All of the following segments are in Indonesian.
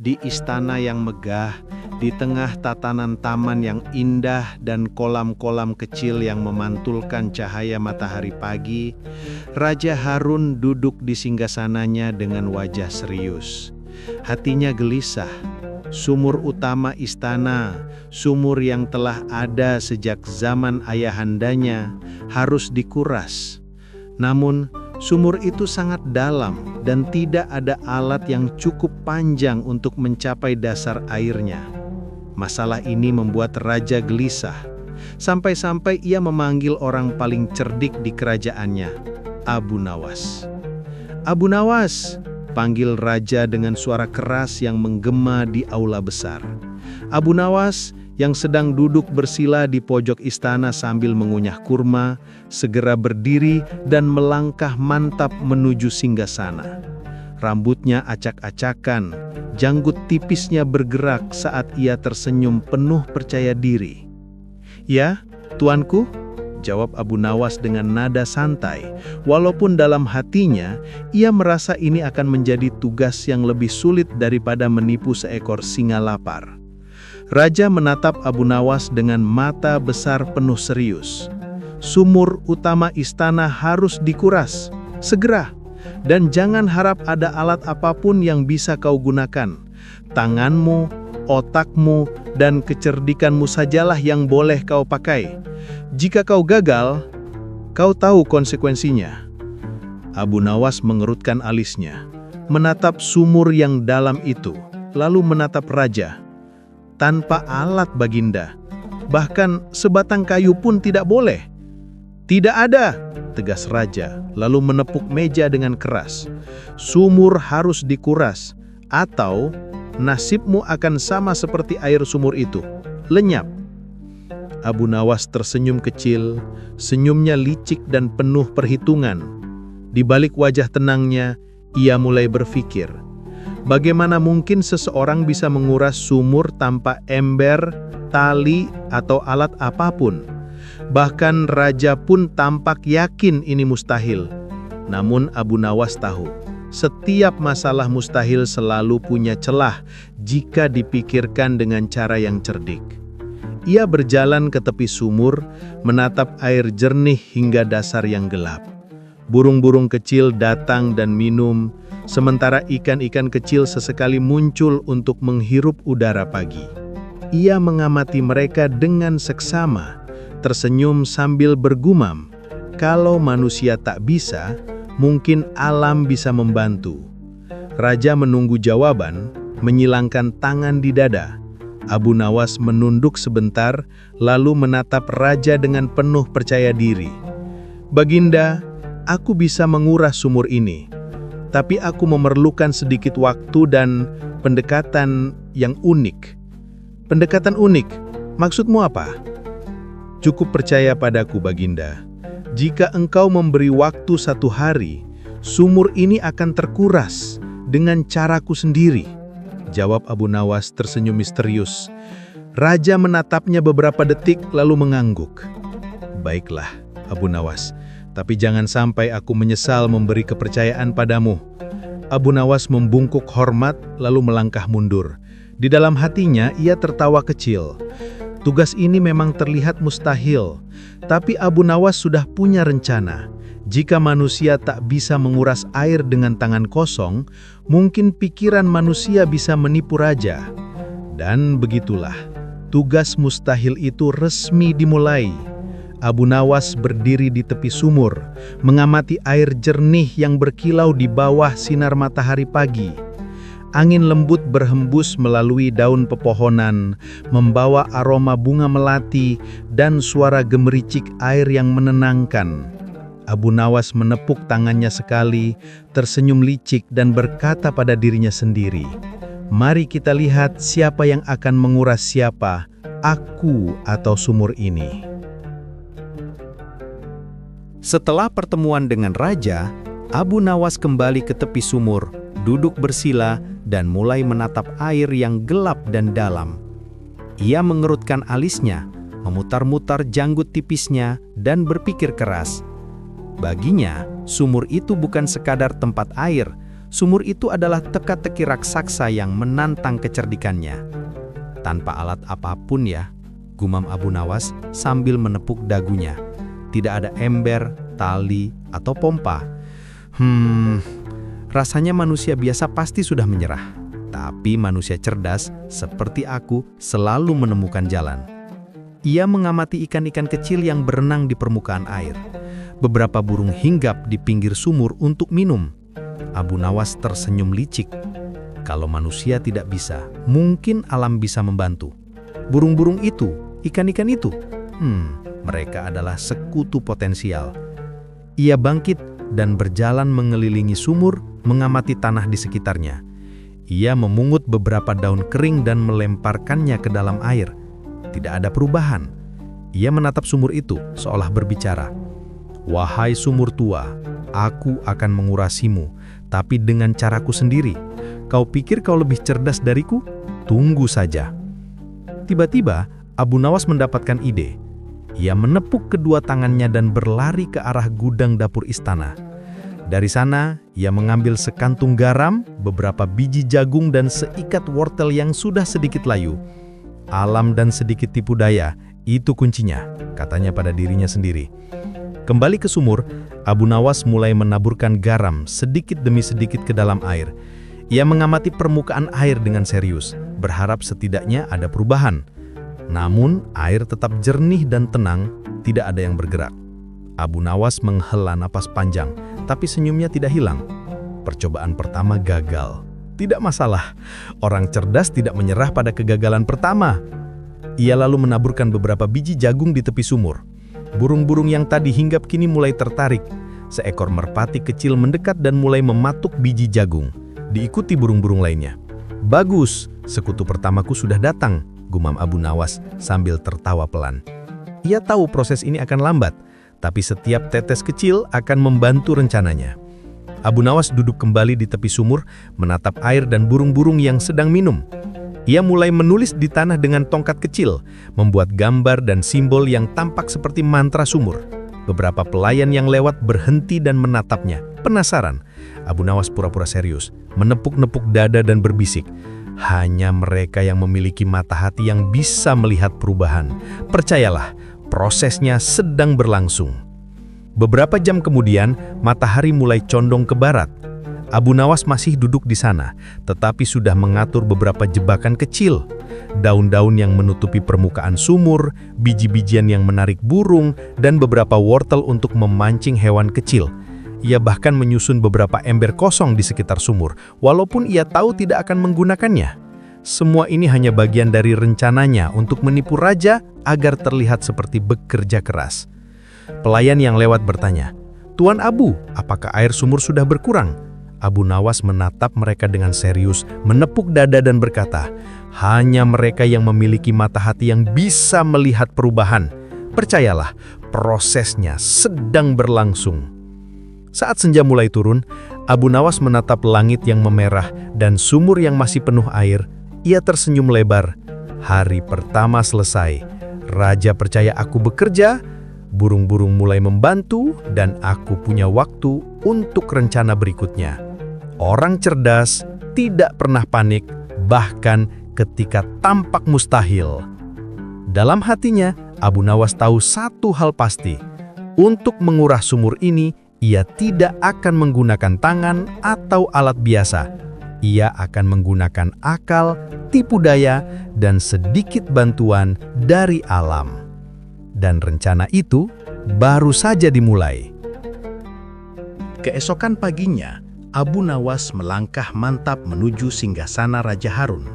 Di istana yang megah, di tengah tatanan taman yang indah dan kolam-kolam kecil yang memantulkan cahaya matahari pagi, Raja Harun duduk di singgasananya dengan wajah serius. Hatinya gelisah. Sumur utama istana, sumur yang telah ada sejak zaman ayahandanya, harus dikuras. Namun, sumur itu sangat dalam dan tidak ada alat yang cukup panjang untuk mencapai dasar airnya. Masalah ini membuat raja gelisah, sampai-sampai ia memanggil orang paling cerdik di kerajaannya, Abu Nawas. "Abu Nawas!" panggil raja dengan suara keras yang menggema di aula besar. Abu Nawas yang sedang duduk bersila di pojok istana sambil mengunyah kurma, segera berdiri dan melangkah mantap menuju singgasana. Rambutnya acak-acakan, janggut tipisnya bergerak saat ia tersenyum penuh percaya diri. "Ya, tuanku," jawab Abu Nawas dengan nada santai, walaupun dalam hatinya ia merasa ini akan menjadi tugas yang lebih sulit daripada menipu seekor singa lapar. Raja menatap Abu Nawas dengan mata besar penuh serius. "Sumur utama istana harus dikuras, segera, dan jangan harap ada alat apapun yang bisa kau gunakan. Tanganmu, otakmu, dan kecerdikanmu sajalah yang boleh kau pakai. Jika kau gagal, kau tahu konsekuensinya." Abu Nawas mengerutkan alisnya, menatap sumur yang dalam itu, lalu menatap raja. "Tanpa alat, Baginda, bahkan sebatang kayu pun tidak boleh." "Tidak ada," tegas raja, lalu menepuk meja dengan keras. "Sumur harus dikuras, atau nasibmu akan sama seperti air sumur itu, lenyap." Abu Nawas tersenyum kecil, senyumnya licik dan penuh perhitungan. Di balik wajah tenangnya, ia mulai berpikir, bagaimana mungkin seseorang bisa menguras sumur tanpa ember, tali, atau alat apapun? Bahkan raja pun tampak yakin ini mustahil. Namun Abu Nawas tahu, setiap masalah mustahil selalu punya celah jika dipikirkan dengan cara yang cerdik. Ia berjalan ke tepi sumur, menatap air jernih hingga dasar yang gelap. Burung-burung kecil datang dan minum, sementara ikan-ikan kecil sesekali muncul untuk menghirup udara pagi. Ia mengamati mereka dengan seksama, tersenyum sambil bergumam, kalau manusia tak bisa, mungkin alam bisa membantu. Raja menunggu jawaban, menyilangkan tangan di dada. Abu Nawas menunduk sebentar, lalu menatap raja dengan penuh percaya diri. "Baginda, aku bisa menguras sumur ini, tapi aku memerlukan sedikit waktu dan pendekatan yang unik." "Pendekatan unik? Maksudmu apa?" "Cukup percaya padaku, Baginda. Jika engkau memberi waktu 1 hari, sumur ini akan terkuras dengan caraku sendiri," jawab Abu Nawas tersenyum misterius. Raja menatapnya beberapa detik lalu mengangguk. "Baiklah, Abu Nawas, tapi jangan sampai aku menyesal memberi kepercayaan padamu." Abu Nawas membungkuk hormat lalu melangkah mundur. Di dalam hatinya ia tertawa kecil. Tugas ini memang terlihat mustahil, tapi Abu Nawas sudah punya rencana. Jika manusia tak bisa menguras air dengan tangan kosong, mungkin pikiran manusia bisa menipu raja. Dan begitulah, tugas mustahil itu resmi dimulai. Abu Nawas berdiri di tepi sumur, mengamati air jernih yang berkilau di bawah sinar matahari pagi. Angin lembut berhembus melalui daun pepohonan, membawa aroma bunga melati dan suara gemericik air yang menenangkan. Abu Nawas menepuk tangannya sekali, tersenyum licik dan berkata pada dirinya sendiri, "Mari kita lihat siapa yang akan menguras siapa, aku atau sumur ini." Setelah pertemuan dengan raja, Abu Nawas kembali ke tepi sumur, duduk bersila dan mulai menatap air yang gelap dan dalam. Ia mengerutkan alisnya, memutar-mutar janggut tipisnya dan berpikir keras. Baginya, sumur itu bukan sekadar tempat air, Sumur itu adalah teka-teki raksasa yang menantang kecerdikannya. Tanpa alat apapun ya, gumam Abu Nawas sambil menepuk dagunya. Tidak ada ember, tali, atau pompa. Rasanya manusia biasa pasti sudah menyerah. Tapi manusia cerdas seperti aku selalu menemukan jalan. Ia mengamati ikan-ikan kecil yang berenang di permukaan air. Beberapa burung hinggap di pinggir sumur untuk minum. Abu Nawas tersenyum licik. Kalau manusia tidak bisa, mungkin alam bisa membantu. Burung-burung itu, ikan-ikan itu, mereka adalah sekutu potensial. Ia bangkit dan berjalan mengelilingi sumur, mengamati tanah di sekitarnya. Ia memungut beberapa daun kering dan melemparkannya ke dalam air. Tidak ada perubahan. Ia menatap sumur itu seolah berbicara. "Wahai sumur tua, aku akan mengurasimu, tapi dengan caraku sendiri. Kau pikir kau lebih cerdas dariku? Tunggu saja." Tiba-tiba, Abu Nawas mendapatkan ide. Ia menepuk kedua tangannya dan berlari ke arah gudang dapur istana. Dari sana, ia mengambil sekantung garam, beberapa biji jagung dan seikat wortel yang sudah sedikit layu. Alam dan sedikit tipu daya, itu kuncinya, katanya pada dirinya sendiri. Kembali ke sumur, Abu Nawas mulai menaburkan garam sedikit demi sedikit ke dalam air. Ia mengamati permukaan air dengan serius, berharap setidaknya ada perubahan. Namun, air tetap jernih dan tenang, tidak ada yang bergerak. Abu Nawas menghela napas panjang, tapi senyumnya tidak hilang. Percobaan pertama gagal. Tidak masalah, orang cerdas tidak menyerah pada kegagalan pertama. Ia lalu menaburkan beberapa biji jagung di tepi sumur. Burung-burung yang tadi hinggap kini mulai tertarik. Seekor merpati kecil mendekat dan mulai mematuk biji jagung. Diikuti burung-burung lainnya. "Bagus, sekutu pertamaku sudah datang," gumam Abu Nawas sambil tertawa pelan. Ia tahu proses ini akan lambat, tapi setiap tetes kecil akan membantu rencananya. Abu Nawas duduk kembali di tepi sumur, menatap air dan burung-burung yang sedang minum. Ia mulai menulis di tanah dengan tongkat kecil, membuat gambar dan simbol yang tampak seperti mantra sumur. Beberapa pelayan yang lewat berhenti dan menatapnya. Penasaran, Abu Nawas pura-pura serius, menepuk-nepuk dada dan berbisik. Hanya mereka yang memiliki mata hati yang bisa melihat perubahan. Percayalah, prosesnya sedang berlangsung. Beberapa jam kemudian, matahari mulai condong ke barat. Abu Nawas masih duduk di sana, tetapi sudah mengatur beberapa jebakan kecil. Daun-daun yang menutupi permukaan sumur, biji-bijian yang menarik burung, dan beberapa wortel untuk memancing hewan kecil. Ia bahkan menyusun beberapa ember kosong di sekitar sumur, walaupun ia tahu tidak akan menggunakannya. Semua ini hanya bagian dari rencananya untuk menipu raja agar terlihat seperti bekerja keras. Pelayan yang lewat bertanya, "Tuan Abu, apakah air sumur sudah berkurang?" Abu Nawas menatap mereka dengan serius, menepuk dada dan berkata, "Hanya mereka yang memiliki mata hati yang bisa melihat perubahan. Percayalah, prosesnya sedang berlangsung." Saat senja mulai turun, Abu Nawas menatap langit yang memerah dan sumur yang masih penuh air. Ia tersenyum lebar. Hari pertama selesai. Raja percaya aku bekerja, burung-burung mulai membantu, dan aku punya waktu untuk rencana berikutnya. Orang cerdas tidak pernah panik, bahkan ketika tampak mustahil. Dalam hatinya, Abu Nawas tahu satu hal pasti. Untuk menguras sumur ini, ia tidak akan menggunakan tangan atau alat biasa. Ia akan menggunakan akal, tipu daya, dan sedikit bantuan dari alam. Dan rencana itu baru saja dimulai. Keesokan paginya, Abu Nawas melangkah mantap menuju singgasana Raja Harun.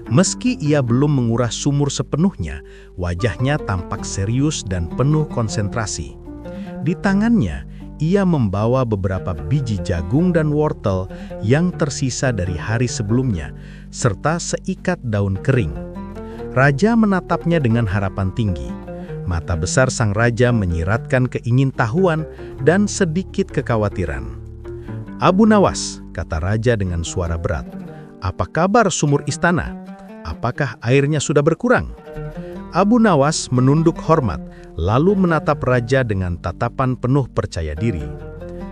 Meski ia belum menguras sumur sepenuhnya, wajahnya tampak serius dan penuh konsentrasi. Di tangannya, ia membawa beberapa biji jagung dan wortel yang tersisa dari hari sebelumnya, serta seikat daun kering. Raja menatapnya dengan harapan tinggi. Mata besar sang raja menyiratkan keingintahuan dan sedikit kekhawatiran. "Abu Nawas," kata raja dengan suara berat, "apa kabar sumur istana? Apakah airnya sudah berkurang?" Abu Nawas menunduk hormat, lalu menatap raja dengan tatapan penuh percaya diri.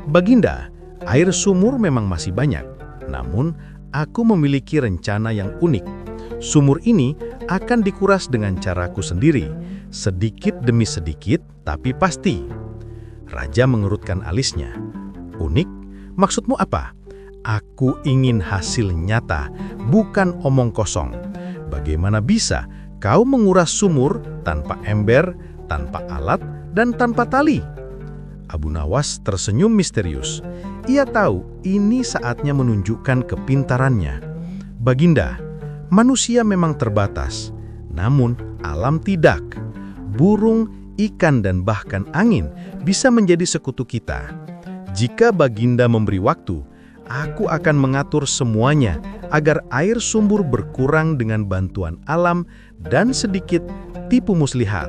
"Baginda, air sumur memang masih banyak, Namun, aku memiliki rencana yang unik. Sumur ini akan dikuras dengan caraku sendiri, sedikit demi sedikit, tapi pasti. Raja mengerutkan alisnya. Unik? Maksudmu apa? Aku ingin hasil nyata, bukan omong kosong. Bagaimana bisa kau menguras sumur tanpa ember, tanpa alat, dan tanpa tali? Abu Nawas tersenyum misterius. Ia tahu ini saatnya menunjukkan kepintarannya. Baginda, manusia memang terbatas, namun alam tidak. Burung, ikan, dan bahkan angin bisa menjadi sekutu kita. Jika Baginda memberi waktu, aku akan mengatur semuanya agar air sumur berkurang dengan bantuan alam dan sedikit tipu muslihat.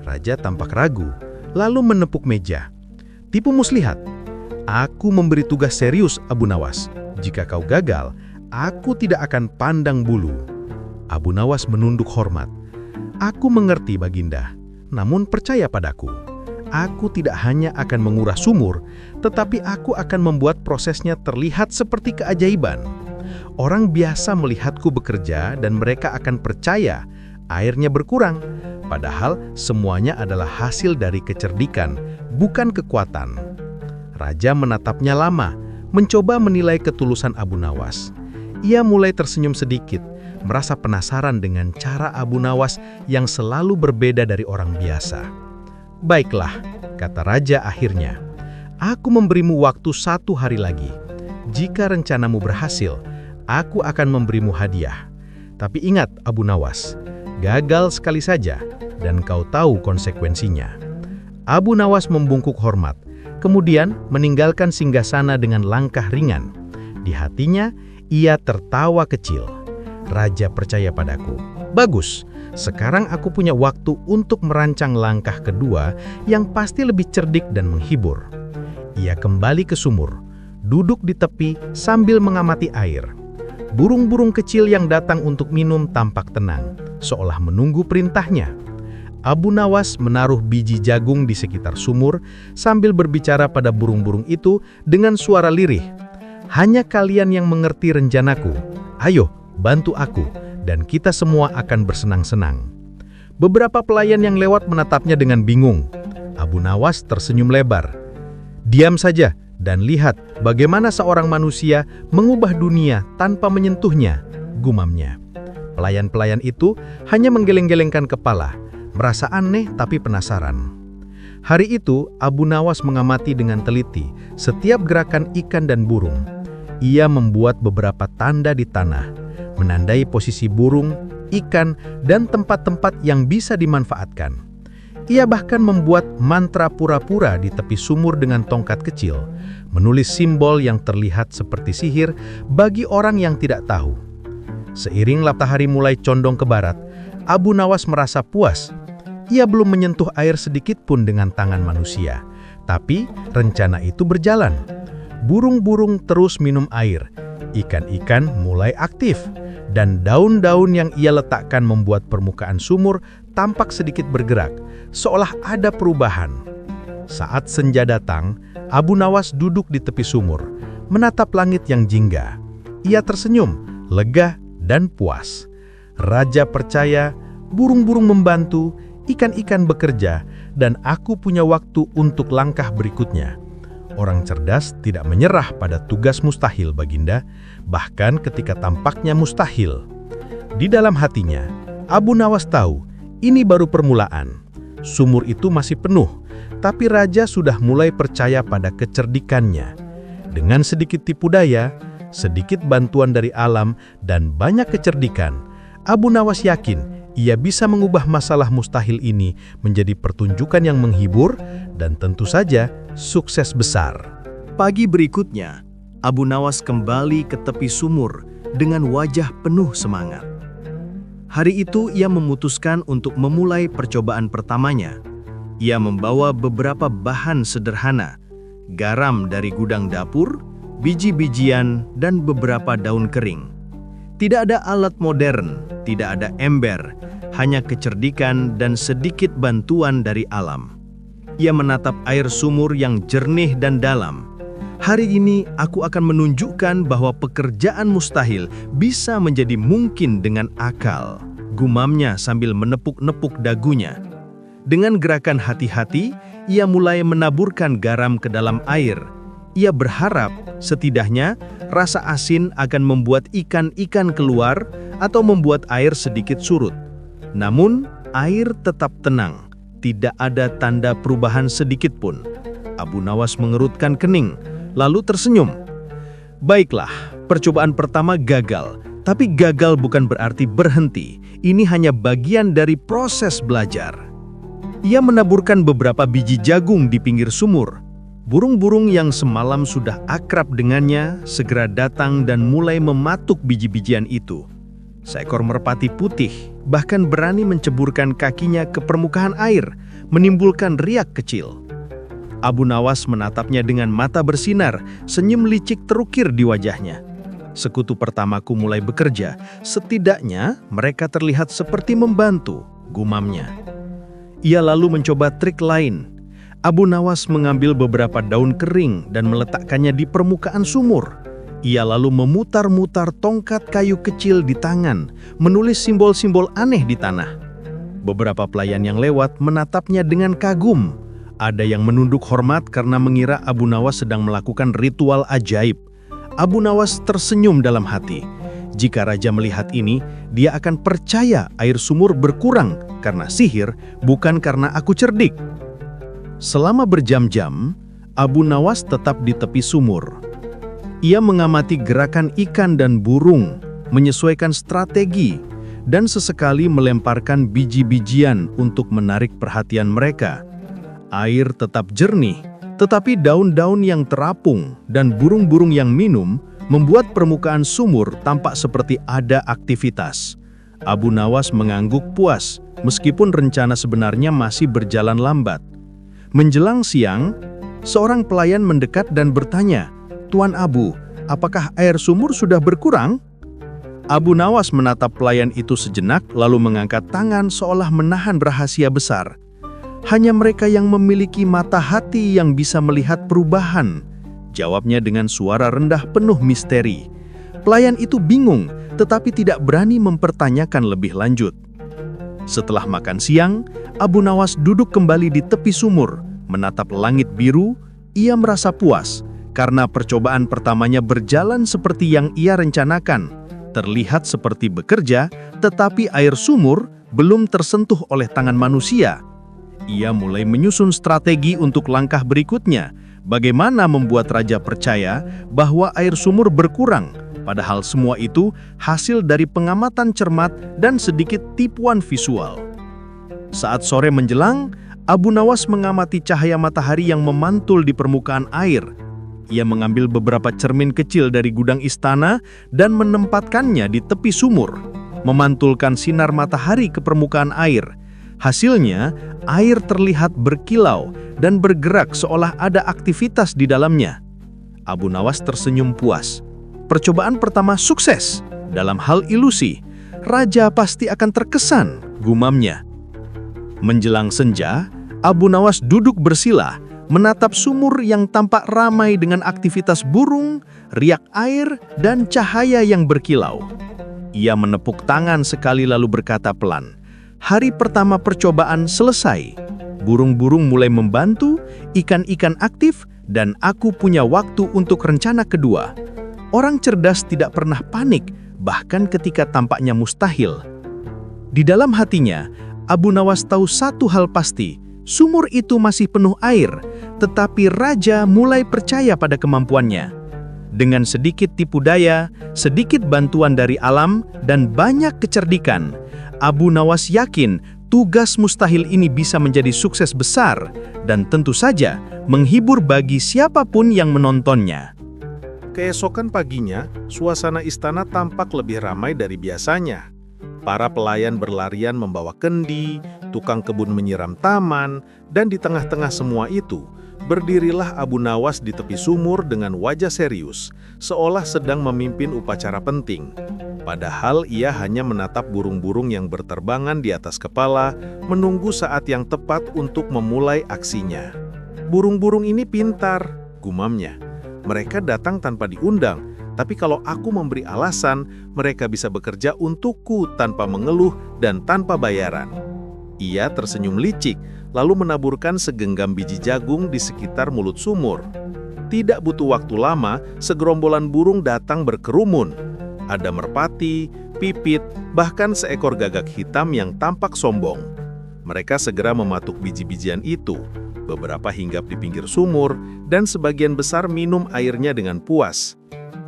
Raja tampak ragu, lalu menepuk meja. Tipu muslihat? Aku memberi tugas serius, Abu Nawas. Jika kau gagal, aku tidak akan pandang bulu. Abu Nawas menunduk hormat. Aku mengerti, Baginda. Namun percaya padaku. Aku tidak hanya akan menguras sumur, tetapi aku akan membuat prosesnya terlihat seperti keajaiban. Orang biasa melihatku bekerja dan mereka akan percaya airnya berkurang. Padahal semuanya adalah hasil dari kecerdikan, bukan kekuatan. Raja menatapnya lama, mencoba menilai ketulusan Abu Nawas. Ia mulai tersenyum sedikit, merasa penasaran dengan cara Abu Nawas yang selalu berbeda dari orang biasa. Baiklah, kata Raja akhirnya. Aku memberimu waktu 1 hari lagi. Jika rencanamu berhasil, aku akan memberimu hadiah. Tapi ingat, Abu Nawas, gagal sekali saja, dan kau tahu konsekuensinya. Abu Nawas membungkuk hormat, kemudian meninggalkan singgasana dengan langkah ringan. Di hatinya, ia tertawa kecil. Raja percaya padaku. Bagus, sekarang aku punya waktu untuk merancang langkah kedua yang pasti lebih cerdik dan menghibur. Ia kembali ke sumur, duduk di tepi sambil mengamati air. Burung-burung kecil yang datang untuk minum tampak tenang, seolah menunggu perintahnya. Abu Nawas menaruh biji jagung di sekitar sumur sambil berbicara pada burung-burung itu dengan suara lirih. Hanya kalian yang mengerti rencanaku. Ayo, bantu aku, dan kita semua akan bersenang-senang. Beberapa pelayan yang lewat menatapnya dengan bingung. Abu Nawas tersenyum lebar. Diam saja dan lihat bagaimana seorang manusia mengubah dunia tanpa menyentuhnya, gumamnya. Pelayan-pelayan itu hanya menggeleng-gelengkan kepala, merasa aneh tapi penasaran. Hari itu, Abu Nawas mengamati dengan teliti setiap gerakan ikan dan burung. Ia membuat beberapa tanda di tanah, menandai posisi burung, ikan, dan tempat-tempat yang bisa dimanfaatkan. Ia bahkan membuat mantra pura-pura di tepi sumur dengan tongkat kecil, menulis simbol yang terlihat seperti sihir bagi orang yang tidak tahu. Seiring matahari mulai condong ke barat, Abu Nawas merasa puas. Ia belum menyentuh air sedikit pun dengan tangan manusia, tapi rencana itu berjalan. Burung-burung terus minum air, ikan-ikan mulai aktif, dan daun-daun yang ia letakkan membuat permukaan sumur tampak sedikit bergerak, seolah ada perubahan. Saat senja datang, Abu Nawas duduk di tepi sumur, menatap langit yang jingga. Ia tersenyum, lega dan puas. Raja percaya, burung-burung membantu, ikan-ikan bekerja, dan aku punya waktu untuk langkah berikutnya. Orang cerdas tidak menyerah pada tugas mustahil, Baginda, bahkan ketika tampaknya mustahil. Di dalam hatinya, Abu Nawas tahu, ini baru permulaan. Sumur itu masih penuh, tapi Raja sudah mulai percaya pada kecerdikannya. Dengan sedikit tipu daya, sedikit bantuan dari alam, dan banyak kecerdikan, Abu Nawas yakin ia bisa mengubah masalah mustahil ini menjadi pertunjukan yang menghibur dan tentu saja sukses besar. Pagi berikutnya, Abu Nawas kembali ke tepi sumur dengan wajah penuh semangat. Hari itu ia memutuskan untuk memulai percobaan pertamanya. Ia membawa beberapa bahan sederhana, garam dari gudang dapur, biji-bijian, dan beberapa daun kering. Tidak ada alat modern, tidak ada ember, hanya kecerdikan dan sedikit bantuan dari alam. Ia menatap air sumur yang jernih dan dalam. Hari ini aku akan menunjukkan bahwa pekerjaan mustahil bisa menjadi mungkin dengan akal, gumamnya sambil menepuk-nepuk dagunya. Dengan gerakan hati-hati, ia mulai menaburkan garam ke dalam air. Ia berharap setidaknya rasa asin akan membuat ikan-ikan keluar atau membuat air sedikit surut. Namun, air tetap tenang. Tidak ada tanda perubahan sedikit pun. Abu Nawas mengerutkan kening, lalu tersenyum. Baiklah, percobaan pertama gagal. Tapi gagal bukan berarti berhenti. Ini hanya bagian dari proses belajar. Ia menaburkan beberapa biji jagung di pinggir sumur. Burung-burung yang semalam sudah akrab dengannya segera datang dan mulai mematuk biji-bijian itu. Seekor merpati putih bahkan berani menceburkan kakinya ke permukaan air, menimbulkan riak kecil. Abu Nawas menatapnya dengan mata bersinar, senyum licik terukir di wajahnya. Sekutu pertamaku mulai bekerja, setidaknya mereka terlihat seperti membantu, gumamnya. Ia lalu mencoba trik lain. Abu Nawas mengambil beberapa daun kering dan meletakkannya di permukaan sumur. Ia lalu memutar-mutar tongkat kayu kecil di tangan, menulis simbol-simbol aneh di tanah. Beberapa pelayan yang lewat menatapnya dengan kagum. Ada yang menunduk hormat karena mengira Abu Nawas sedang melakukan ritual ajaib. Abu Nawas tersenyum dalam hati. Jika raja melihat ini, dia akan percaya air sumur berkurang karena sihir, bukan karena aku cerdik. Selama berjam-jam, Abu Nawas tetap di tepi sumur. Ia mengamati gerakan ikan dan burung, menyesuaikan strategi, dan sesekali melemparkan biji-bijian untuk menarik perhatian mereka. Air tetap jernih, tetapi daun-daun yang terapung dan burung-burung yang minum membuat permukaan sumur tampak seperti ada aktivitas. Abu Nawas mengangguk puas, meskipun rencana sebenarnya masih berjalan lambat. Menjelang siang, seorang pelayan mendekat dan bertanya, "Tuan Abu, apakah air sumur sudah berkurang?" Abu Nawas menatap pelayan itu sejenak, lalu mengangkat tangan seolah menahan rahasia besar. Hanya mereka yang memiliki mata hati yang bisa melihat perubahan, jawabnya dengan suara rendah penuh misteri. Pelayan itu bingung, tetapi tidak berani mempertanyakan lebih lanjut. Setelah makan siang, Abu Nawas duduk kembali di tepi sumur, menatap langit biru. Ia merasa puas, karena percobaan pertamanya berjalan seperti yang ia rencanakan. Terlihat seperti bekerja, tetapi air sumur belum tersentuh oleh tangan manusia. Ia mulai menyusun strategi untuk langkah berikutnya. Bagaimana membuat raja percaya bahwa air sumur berkurang, padahal semua itu hasil dari pengamatan cermat dan sedikit tipuan visual. Saat sore menjelang, Abu Nawas mengamati cahaya matahari yang memantul di permukaan air. Ia mengambil beberapa cermin kecil dari gudang istana dan menempatkannya di tepi sumur, memantulkan sinar matahari ke permukaan air. Hasilnya, air terlihat berkilau dan bergerak seolah ada aktivitas di dalamnya. Abu Nawas tersenyum puas. Percobaan pertama sukses. Dalam hal ilusi, raja pasti akan terkesan, gumamnya. Menjelang senja, Abu Nawas duduk bersila, menatap sumur yang tampak ramai dengan aktivitas burung, riak air, dan cahaya yang berkilau. Ia menepuk tangan sekali lalu berkata pelan, "Hari pertama percobaan selesai. Burung-burung mulai membantu, ikan-ikan aktif, dan aku punya waktu untuk rencana kedua." Orang cerdas tidak pernah panik, bahkan ketika tampaknya mustahil. Di dalam hatinya, Abu Nawas tahu satu hal pasti, sumur itu masih penuh air, tetapi raja mulai percaya pada kemampuannya. Dengan sedikit tipu daya, sedikit bantuan dari alam, dan banyak kecerdikan, Abu Nawas yakin tugas mustahil ini bisa menjadi sukses besar dan tentu saja menghibur bagi siapapun yang menontonnya. Keesokan paginya, suasana istana tampak lebih ramai dari biasanya. Para pelayan berlarian membawa kendi, tukang kebun menyiram taman, dan di tengah-tengah semua itu, berdirilah Abu Nawas di tepi sumur dengan wajah serius, seolah sedang memimpin upacara penting. Padahal ia hanya menatap burung-burung yang berterbangan di atas kepala, menunggu saat yang tepat untuk memulai aksinya. "Burung-burung ini pintar," gumamnya. Mereka datang tanpa diundang, tapi kalau aku memberi alasan, mereka bisa bekerja untukku tanpa mengeluh dan tanpa bayaran." Ia tersenyum licik, lalu menaburkan segenggam biji jagung di sekitar mulut sumur. Tidak butuh waktu lama, segerombolan burung datang berkerumun. Ada merpati, pipit, bahkan seekor gagak hitam yang tampak sombong. Mereka segera mematuk biji-bijian itu. Beberapa hinggap di pinggir sumur, dan sebagian besar minum airnya dengan puas.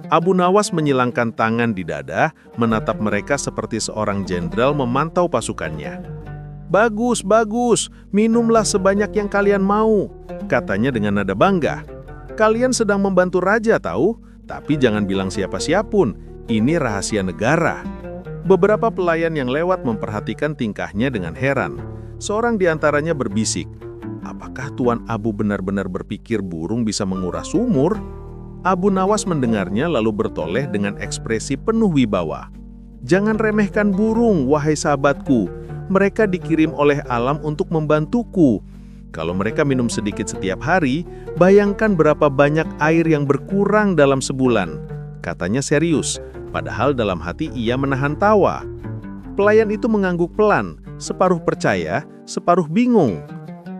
Abu Nawas menyilangkan tangan di dada, menatap mereka seperti seorang jenderal memantau pasukannya. "Bagus, bagus, minumlah sebanyak yang kalian mau," katanya dengan nada bangga. "Kalian sedang membantu raja tahu, tapi jangan bilang siapa-siapun, ini rahasia negara." Beberapa pelayan yang lewat memperhatikan tingkahnya dengan heran. Seorang di antaranya berbisik, "Apakah Tuan Abu benar-benar berpikir burung bisa menguras sumur?" Abu Nawas mendengarnya lalu bertoleh dengan ekspresi penuh wibawa. "Jangan remehkan burung, wahai sahabatku. Mereka dikirim oleh alam untuk membantuku. Kalau mereka minum sedikit setiap hari, bayangkan berapa banyak air yang berkurang dalam sebulan." Katanya serius, padahal dalam hati ia menahan tawa. Pelayan itu mengangguk pelan, separuh percaya, separuh bingung.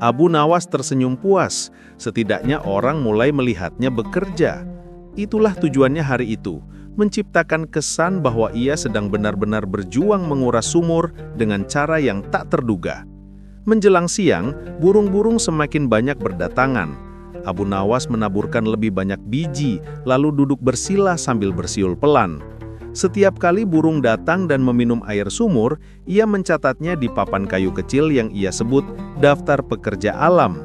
Abu Nawas tersenyum puas, setidaknya orang mulai melihatnya bekerja. Itulah tujuannya hari itu, menciptakan kesan bahwa ia sedang benar-benar berjuang menguras sumur dengan cara yang tak terduga. Menjelang siang, burung-burung semakin banyak berdatangan. Abu Nawas menaburkan lebih banyak biji, lalu duduk bersila sambil bersiul pelan. Setiap kali burung datang dan meminum air sumur, ia mencatatnya di papan kayu kecil yang ia sebut daftar pekerja alam.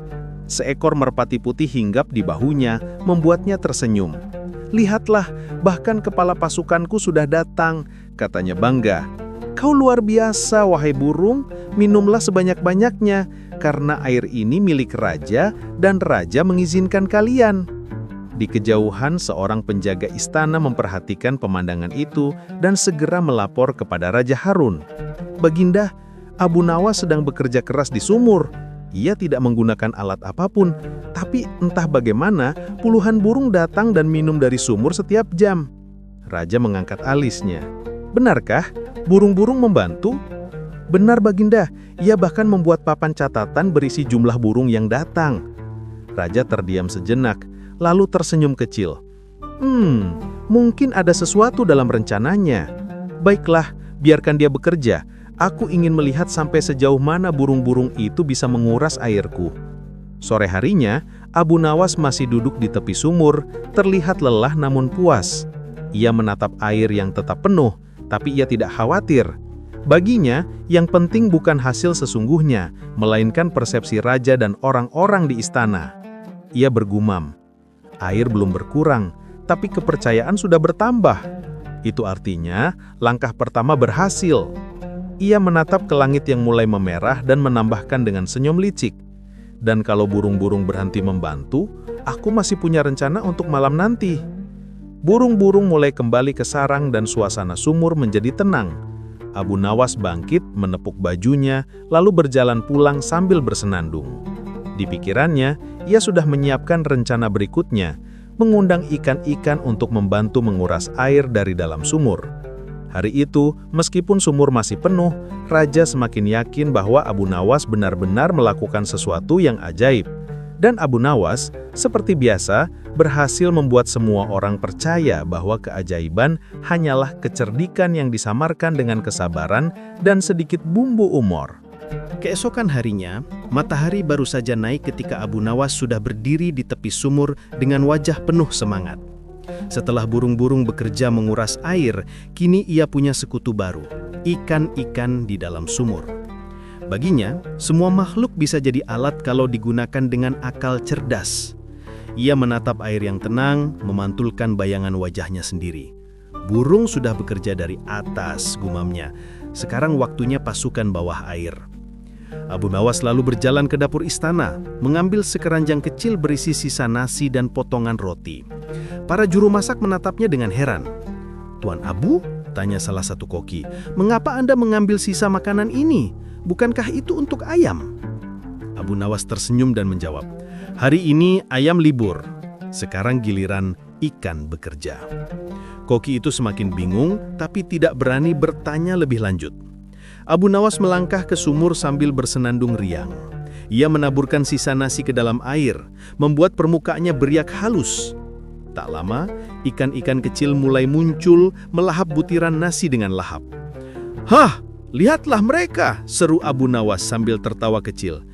Seekor merpati putih hinggap di bahunya, membuatnya tersenyum. "Lihatlah, bahkan kepala pasukanku sudah datang," katanya bangga. "Kau luar biasa, wahai burung, minumlah sebanyak-banyaknya, karena air ini milik raja dan raja mengizinkan kalian." Di kejauhan, seorang penjaga istana memperhatikan pemandangan itu dan segera melapor kepada Raja Harun. "Baginda, Abu Nawas sedang bekerja keras di sumur. Ia tidak menggunakan alat apapun, tapi entah bagaimana puluhan burung datang dan minum dari sumur setiap jam." Raja mengangkat alisnya. "Benarkah? Burung-burung membantu?" "Benar, Baginda. Ia bahkan membuat papan catatan berisi jumlah burung yang datang." Raja terdiam sejenak, lalu tersenyum kecil. Mungkin ada sesuatu dalam rencananya. Baiklah, biarkan dia bekerja. Aku ingin melihat sampai sejauh mana burung-burung itu bisa menguras airku." Sore harinya, Abu Nawas masih duduk di tepi sumur, terlihat lelah namun puas. Ia menatap air yang tetap penuh, tapi ia tidak khawatir. Baginya, yang penting bukan hasil sesungguhnya, melainkan persepsi raja dan orang-orang di istana. Ia bergumam, "Air belum berkurang, tapi kepercayaan sudah bertambah. Itu artinya langkah pertama berhasil." Ia menatap ke langit yang mulai memerah dan menambahkan dengan senyum licik, "Dan kalau burung-burung berhenti membantu, aku masih punya rencana untuk malam nanti." Burung-burung mulai kembali ke sarang dan suasana sumur menjadi tenang. Abu Nawas bangkit, menepuk bajunya, lalu berjalan pulang sambil bersenandung. Di pikirannya, ia sudah menyiapkan rencana berikutnya, mengundang ikan-ikan untuk membantu menguras air dari dalam sumur. Hari itu, meskipun sumur masih penuh, Raja semakin yakin bahwa Abu Nawas benar-benar melakukan sesuatu yang ajaib. Dan Abu Nawas, seperti biasa, berhasil membuat semua orang percaya bahwa keajaiban hanyalah kecerdikan yang disamarkan dengan kesabaran dan sedikit bumbu humor. Keesokan harinya, matahari baru saja naik ketika Abu Nawas sudah berdiri di tepi sumur dengan wajah penuh semangat. Setelah burung-burung bekerja menguras air, kini ia punya sekutu baru, ikan-ikan di dalam sumur. Baginya, semua makhluk bisa jadi alat kalau digunakan dengan akal cerdas. Ia menatap air yang tenang, memantulkan bayangan wajahnya sendiri. "Burung sudah bekerja dari atas," gumamnya. "Sekarang waktunya pasukan bawah air." Abu Nawas lalu berjalan ke dapur istana, mengambil sekeranjang kecil berisi sisa nasi dan potongan roti. Para juru masak menatapnya dengan heran. "Tuan Abu?" tanya salah satu koki. "Mengapa Anda mengambil sisa makanan ini? Bukankah itu untuk ayam?" Abu Nawas tersenyum dan menjawab, "Hari ini ayam libur. Sekarang giliran ikan bekerja. Koki itu semakin bingung, tapi tidak berani bertanya lebih lanjut. Abu Nawas melangkah ke sumur sambil bersenandung riang. Ia menaburkan sisa nasi ke dalam air, membuat permukaannya beriak halus. Tak lama, ikan-ikan kecil mulai muncul melahap butiran nasi dengan lahap. "Hah, lihatlah mereka!" seru Abu Nawas sambil tertawa kecil.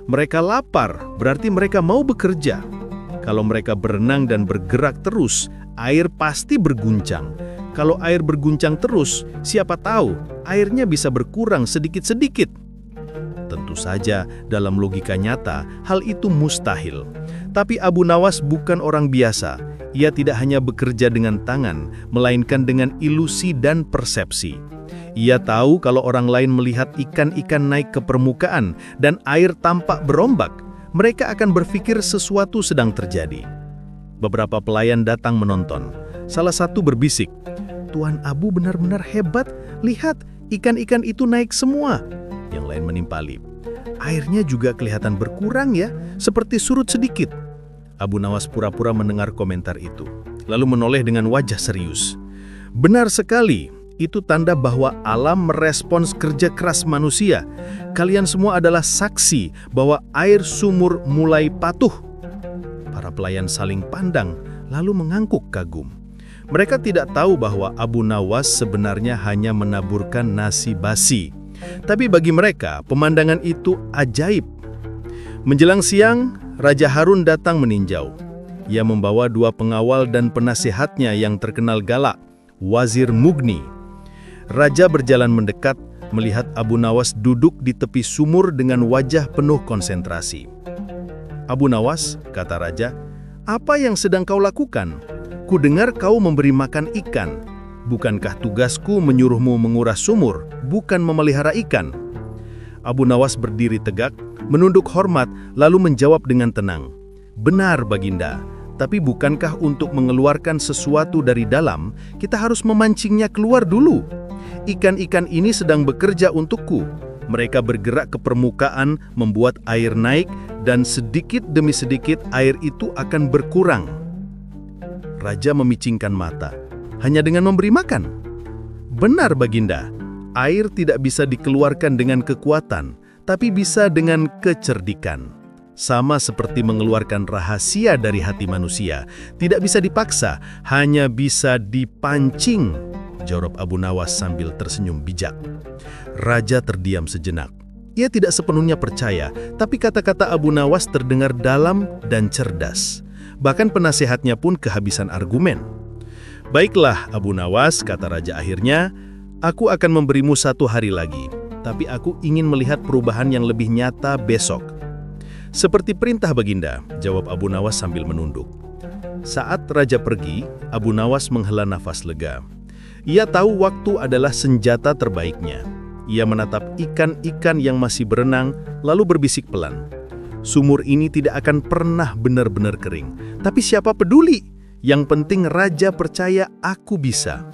"Mereka lapar, berarti mereka mau bekerja. Kalau mereka berenang dan bergerak terus, air pasti berguncang. Kalau air berguncang terus, siapa tahu airnya bisa berkurang sedikit-sedikit." Tentu saja, dalam logika nyata, hal itu mustahil. Tapi Abu Nawas bukan orang biasa. Ia tidak hanya bekerja dengan tangan, melainkan dengan ilusi dan persepsi. Ia tahu kalau orang lain melihat ikan-ikan naik ke permukaan dan air tampak berombak, mereka akan berpikir sesuatu sedang terjadi. Beberapa pelayan datang menonton. Salah satu berbisik, "Tuan Abu benar-benar hebat, lihat, ikan-ikan itu naik semua." Yang lain menimpali, "Airnya juga kelihatan berkurang ya, seperti surut sedikit." Abu Nawas pura-pura mendengar komentar itu, lalu menoleh dengan wajah serius. "Benar sekali, itu tanda bahwa alam merespons kerja keras manusia. Kalian semua adalah saksi bahwa air sumur mulai patuh." Para pelayan saling pandang, lalu mengangguk kagum. Mereka tidak tahu bahwa Abu Nawas sebenarnya hanya menaburkan nasi basi. Tapi bagi mereka, pemandangan itu ajaib. Menjelang siang, Raja Harun datang meninjau. Ia membawa 2 pengawal dan penasehatnya yang terkenal galak, Wazir Mughni. Raja berjalan mendekat, melihat Abu Nawas duduk di tepi sumur dengan wajah penuh konsentrasi. "Abu Nawas," kata Raja, "apa yang sedang kau lakukan? Kudengar kau memberi makan ikan. Bukankah tugasku menyuruhmu menguras sumur, bukan memelihara ikan?" Abu Nawas berdiri tegak, menunduk hormat, lalu menjawab dengan tenang, "Benar, Baginda, tapi bukankah untuk mengeluarkan sesuatu dari dalam, kita harus memancingnya keluar dulu? Ikan-ikan ini sedang bekerja untukku. Mereka bergerak ke permukaan, membuat air naik, dan sedikit demi sedikit air itu akan berkurang." Raja memicingkan mata. "Hanya dengan memberi makan?" "Benar, Baginda. Air tidak bisa dikeluarkan dengan kekuatan, tapi bisa dengan kecerdikan. Sama seperti mengeluarkan rahasia dari hati manusia, tidak bisa dipaksa, hanya bisa dipancing," jawab Abu Nawas sambil tersenyum bijak. Raja terdiam sejenak. Ia tidak sepenuhnya percaya, tapi kata-kata Abu Nawas terdengar dalam dan cerdas. Bahkan penasehatnya pun kehabisan argumen. "Baiklah, Abu Nawas," kata Raja akhirnya, "aku akan memberimu 1 hari lagi, tapi aku ingin melihat perubahan yang lebih nyata besok." "Seperti perintah, Baginda," jawab Abu Nawas sambil menunduk. Saat Raja pergi, Abu Nawas menghela nafas lega. Ia tahu waktu adalah senjata terbaiknya. Ia menatap ikan-ikan yang masih berenang, lalu berbisik pelan, "Sumur ini tidak akan pernah benar-benar kering. Tapi siapa peduli? Yang penting Raja percaya aku bisa."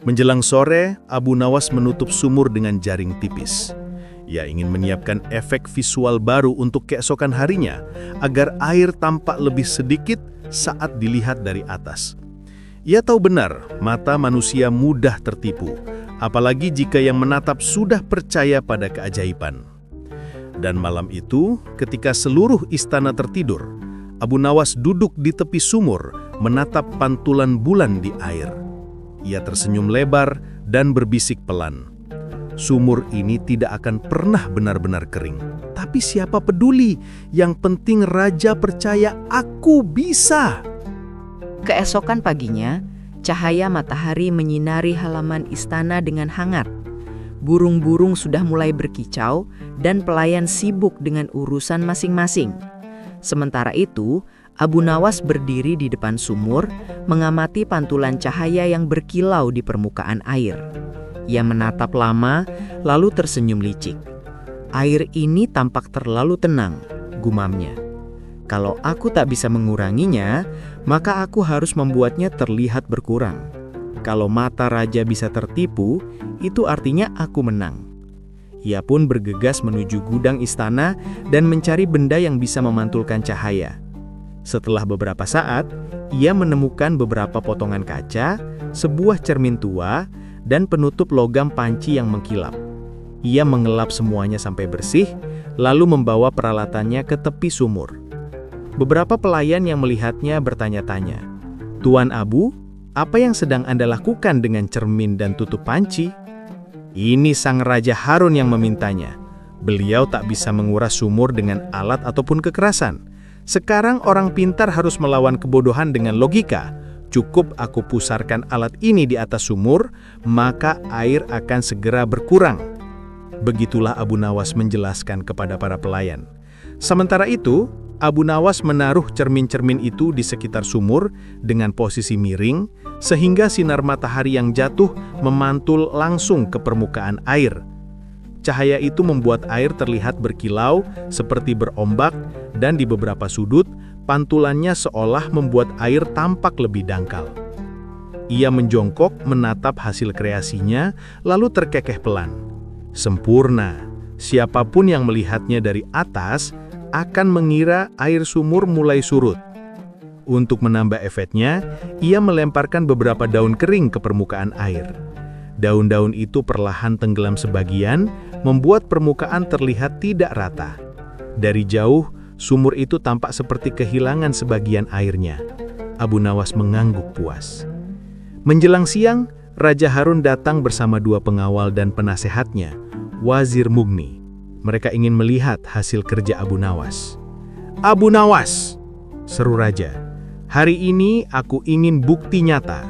Menjelang sore, Abu Nawas menutup sumur dengan jaring tipis. Ia ingin menyiapkan efek visual baru untuk keesokan harinya, agar air tampak lebih sedikit saat dilihat dari atas. Ia tahu benar, mata manusia mudah tertipu, apalagi jika yang menatap sudah percaya pada keajaiban. Dan malam itu, ketika seluruh istana tertidur, Abu Nawas duduk di tepi sumur, menatap pantulan bulan di air. Ia tersenyum lebar dan berbisik pelan, "Sumur ini tidak akan pernah benar-benar kering. Tapi siapa peduli? Yang penting Raja percaya aku bisa." Keesokan paginya, cahaya matahari menyinari halaman istana dengan hangat. Burung-burung sudah mulai berkicau dan pelayan sibuk dengan urusan masing-masing. Sementara itu, Abu Nawas berdiri di depan sumur, mengamati pantulan cahaya yang berkilau di permukaan air. Ia menatap lama, lalu tersenyum licik. "Air ini tampak terlalu tenang," gumamnya. "Kalau aku tak bisa menguranginya, maka aku harus membuatnya terlihat berkurang. Kalau mata Raja bisa tertipu, itu artinya aku menang." Ia pun bergegas menuju gudang istana dan mencari benda yang bisa memantulkan cahaya. Setelah beberapa saat, ia menemukan beberapa potongan kaca, sebuah cermin tua, dan penutup logam panci yang mengkilap. Ia mengelap semuanya sampai bersih, lalu membawa peralatannya ke tepi sumur. Beberapa pelayan yang melihatnya bertanya-tanya, "Tuan Abu, apa yang sedang Anda lakukan dengan cermin dan tutup panci?" Ini sang Raja Harun yang memintanya. Beliau tak bisa menguras sumur dengan alat ataupun kekerasan. Sekarang orang pintar harus melawan kebodohan dengan logika. Cukup aku pusarkan alat ini di atas sumur, maka air akan segera berkurang. Begitulah Abu Nawas menjelaskan kepada para pelayan. Sementara itu, Abu Nawas menaruh cermin-cermin itu di sekitar sumur dengan posisi miring, sehingga sinar matahari yang jatuh memantul langsung ke permukaan air. Cahaya itu membuat air terlihat berkilau, seperti berombak, dan di beberapa sudut, pantulannya seolah membuat air tampak lebih dangkal. Ia menjongkok menatap hasil kreasinya, lalu terkekeh pelan. Sempurna. Siapapun yang melihatnya dari atas akan mengira air sumur mulai surut. Untuk menambah efeknya, ia melemparkan beberapa daun kering ke permukaan air. Daun-daun itu perlahan tenggelam sebagian, membuat permukaan terlihat tidak rata. Dari jauh, sumur itu tampak seperti kehilangan sebagian airnya. Abu Nawas mengangguk puas. Menjelang siang, Raja Harun datang bersama 2 pengawal dan penasehatnya, Wazir Mughni. Mereka ingin melihat hasil kerja Abu Nawas. "Abu Nawas," seru Raja, "hari ini aku ingin bukti nyata.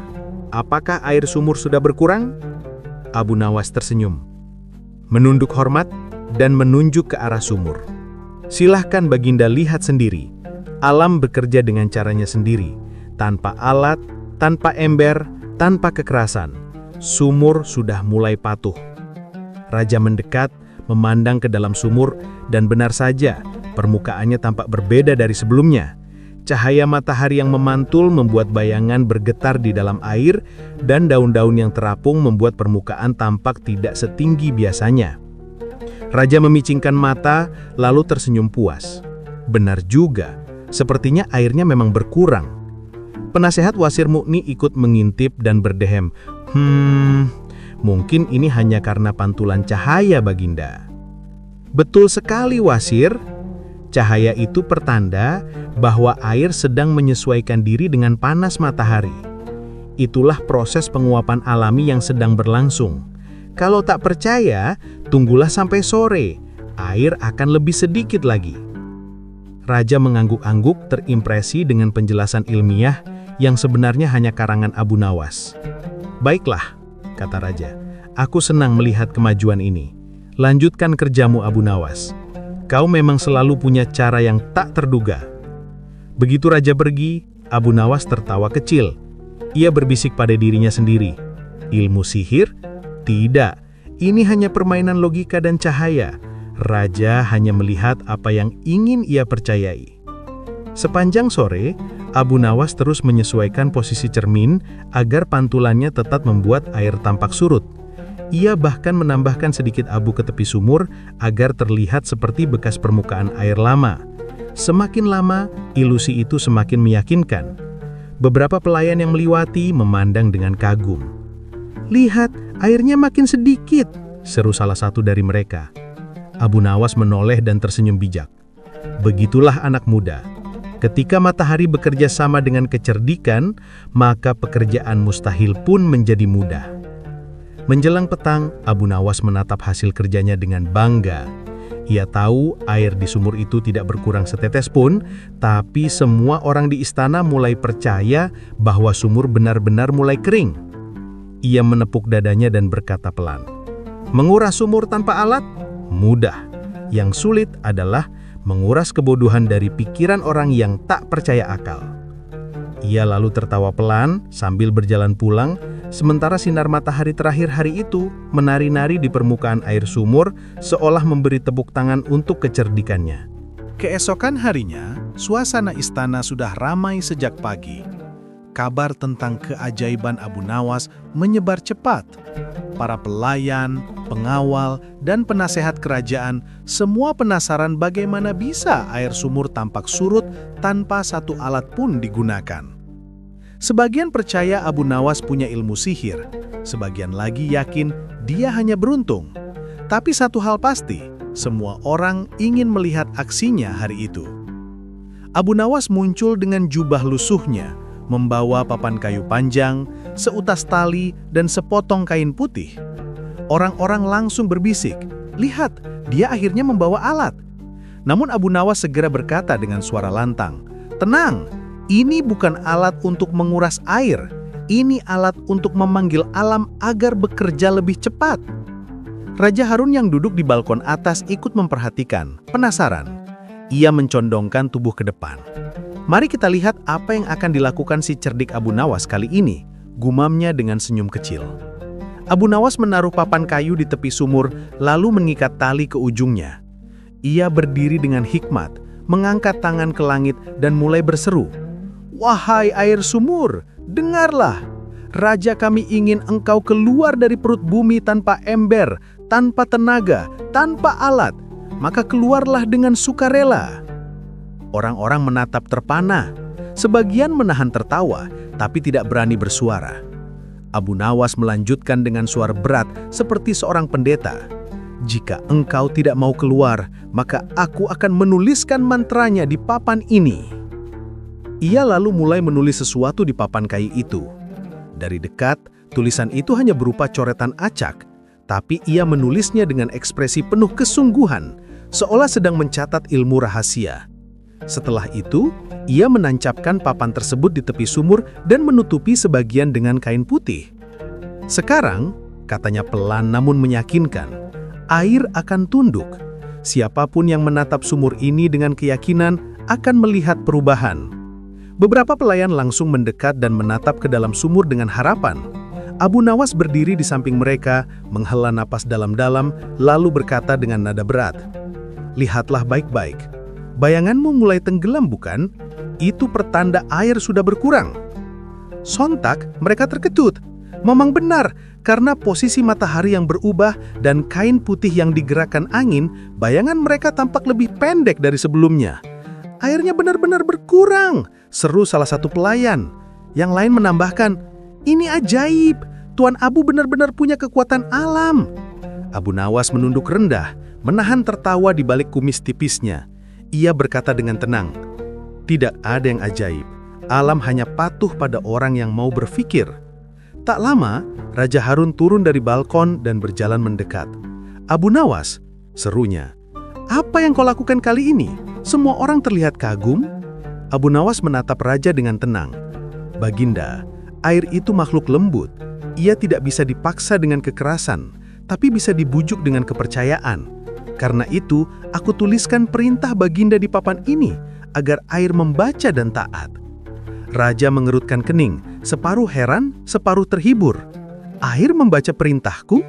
Apakah air sumur sudah berkurang?" Abu Nawas tersenyum, menunduk hormat, dan menunjuk ke arah sumur. "Silahkan Baginda lihat sendiri. Alam bekerja dengan caranya sendiri, tanpa alat, tanpa ember, tanpa kekerasan. Sumur sudah mulai patuh." Raja mendekat, memandang ke dalam sumur, dan benar saja, permukaannya tampak berbeda dari sebelumnya. Cahaya matahari yang memantul membuat bayangan bergetar di dalam air, dan daun-daun yang terapung membuat permukaan tampak tidak setinggi biasanya. Raja memicingkan mata, lalu tersenyum puas. Benar juga, sepertinya airnya memang berkurang. Penasehat Wazir Mughni ikut mengintip dan berdehem, mungkin ini hanya karena pantulan cahaya, Baginda." "Betul sekali, Wazir. Cahaya itu pertanda bahwa air sedang menyesuaikan diri dengan panas matahari. Itulah proses penguapan alami yang sedang berlangsung. Kalau tak percaya, tunggulah sampai sore. Air akan lebih sedikit lagi." Raja mengangguk-angguk, terimpresi dengan penjelasan ilmiah yang sebenarnya hanya karangan Abu Nawas. "Baiklah," kata Raja, "aku senang melihat kemajuan ini. Lanjutkan kerjamu, Abu Nawas. Kau memang selalu punya cara yang tak terduga." Begitu Raja pergi, Abu Nawas tertawa kecil. Ia berbisik pada dirinya sendiri, "Ilmu sihir? Tidak, ini hanya permainan logika dan cahaya. Raja hanya melihat apa yang ingin ia percayai." Sepanjang sore, Abu Nawas terus menyesuaikan posisi cermin agar pantulannya tetap membuat air tampak surut. Ia bahkan menambahkan sedikit abu ke tepi sumur agar terlihat seperti bekas permukaan air lama. Semakin lama, ilusi itu semakin meyakinkan. Beberapa pelayan yang melewati memandang dengan kagum. "Lihat, airnya makin sedikit," seru salah satu dari mereka. Abu Nawas menoleh dan tersenyum bijak. Begitulah anak muda. Ketika matahari bekerja sama dengan kecerdikan, maka pekerjaan mustahil pun menjadi mudah. Menjelang petang, Abu Nawas menatap hasil kerjanya dengan bangga. Ia tahu air di sumur itu tidak berkurang setetes pun, tapi semua orang di istana mulai percaya bahwa sumur benar-benar mulai kering. Ia menepuk dadanya dan berkata pelan, "Menguras sumur tanpa alat? Mudah. Yang sulit adalah menguras kebodohan dari pikiran orang yang tak percaya akal." Ia lalu tertawa pelan sambil berjalan pulang, sementara sinar matahari terakhir hari itu menari-nari di permukaan air sumur seolah memberi tepuk tangan untuk kecerdikannya. Keesokan harinya, suasana istana sudah ramai sejak pagi. kabar tentang keajaiban Abu Nawas menyebar cepat. Para pelayan, pengawal, dan penasehat kerajaan semua penasaran bagaimana bisa air sumur tampak surut tanpa satu alat pun digunakan. Sebagian percaya Abu Nawas punya ilmu sihir, sebagian lagi yakin dia hanya beruntung. Tapi satu hal pasti, semua orang ingin melihat aksinya hari itu. Abu Nawas muncul dengan jubah lusuhnya, membawa papan kayu panjang, seutas tali, dan sepotong kain putih. Orang-orang langsung berbisik, "Lihat, dia akhirnya membawa alat." Namun Abu Nawas segera berkata dengan suara lantang, "Tenang, ini bukan alat untuk menguras air. Ini alat untuk memanggil alam agar bekerja lebih cepat." Raja Harun yang duduk di balkon atas ikut memperhatikan, penasaran. Ia mencondongkan tubuh ke depan. "Mari kita lihat apa yang akan dilakukan si cerdik Abu Nawas kali ini," gumamnya dengan senyum kecil. Abu Nawas menaruh papan kayu di tepi sumur, lalu mengikat tali ke ujungnya. Ia berdiri dengan hikmat, mengangkat tangan ke langit dan mulai berseru, "Wahai air sumur, dengarlah! Raja kami ingin engkau keluar dari perut bumi tanpa ember, tanpa tenaga, tanpa alat. Maka keluarlah dengan sukarela." Orang-orang menatap terpana. Sebagian menahan tertawa, tapi tidak berani bersuara. Abu Nawas melanjutkan dengan suara berat seperti seorang pendeta. "Jika engkau tidak mau keluar, maka aku akan menuliskan mantranya di papan ini." Ia lalu mulai menulis sesuatu di papan kayu itu. Dari dekat, tulisan itu hanya berupa coretan acak, tapi ia menulisnya dengan ekspresi penuh kesungguhan, seolah sedang mencatat ilmu rahasia. Setelah itu, ia menancapkan papan tersebut di tepi sumur dan menutupi sebagian dengan kain putih. "Sekarang," katanya pelan namun meyakinkan, "air akan tunduk. Siapapun yang menatap sumur ini dengan keyakinan akan melihat perubahan." Beberapa pelayan langsung mendekat dan menatap ke dalam sumur dengan harapan. Abu Nawas berdiri di samping mereka, menghela napas dalam-dalam, lalu berkata dengan nada berat, "Lihatlah baik-baik. Bayanganmu mulai tenggelam, bukan? Itu pertanda air sudah berkurang." Sontak mereka terkejut. Memang benar, karena posisi matahari yang berubah dan kain putih yang digerakkan angin, bayangan mereka tampak lebih pendek dari sebelumnya. "Airnya benar-benar berkurang," seru salah satu pelayan. Yang lain menambahkan, "Ini ajaib, Tuan Abu benar-benar punya kekuatan alam." Abu Nawas menunduk rendah, menahan tertawa di balik kumis tipisnya. Ia berkata dengan tenang, "Tidak ada yang ajaib. Alam hanya patuh pada orang yang mau berpikir." Tak lama, Raja Harun turun dari balkon dan berjalan mendekat. "Abu Nawas," serunya, "apa yang kau lakukan kali ini? Semua orang terlihat kagum." Abu Nawas menatap Raja dengan tenang. "Baginda, air itu makhluk lembut. Ia tidak bisa dipaksa dengan kekerasan, tapi bisa dibujuk dengan kepercayaan. Karena itu, aku tuliskan perintah Baginda di papan ini, agar air membaca dan taat." Raja mengerutkan kening, separuh heran, separuh terhibur. "Air membaca perintahku?"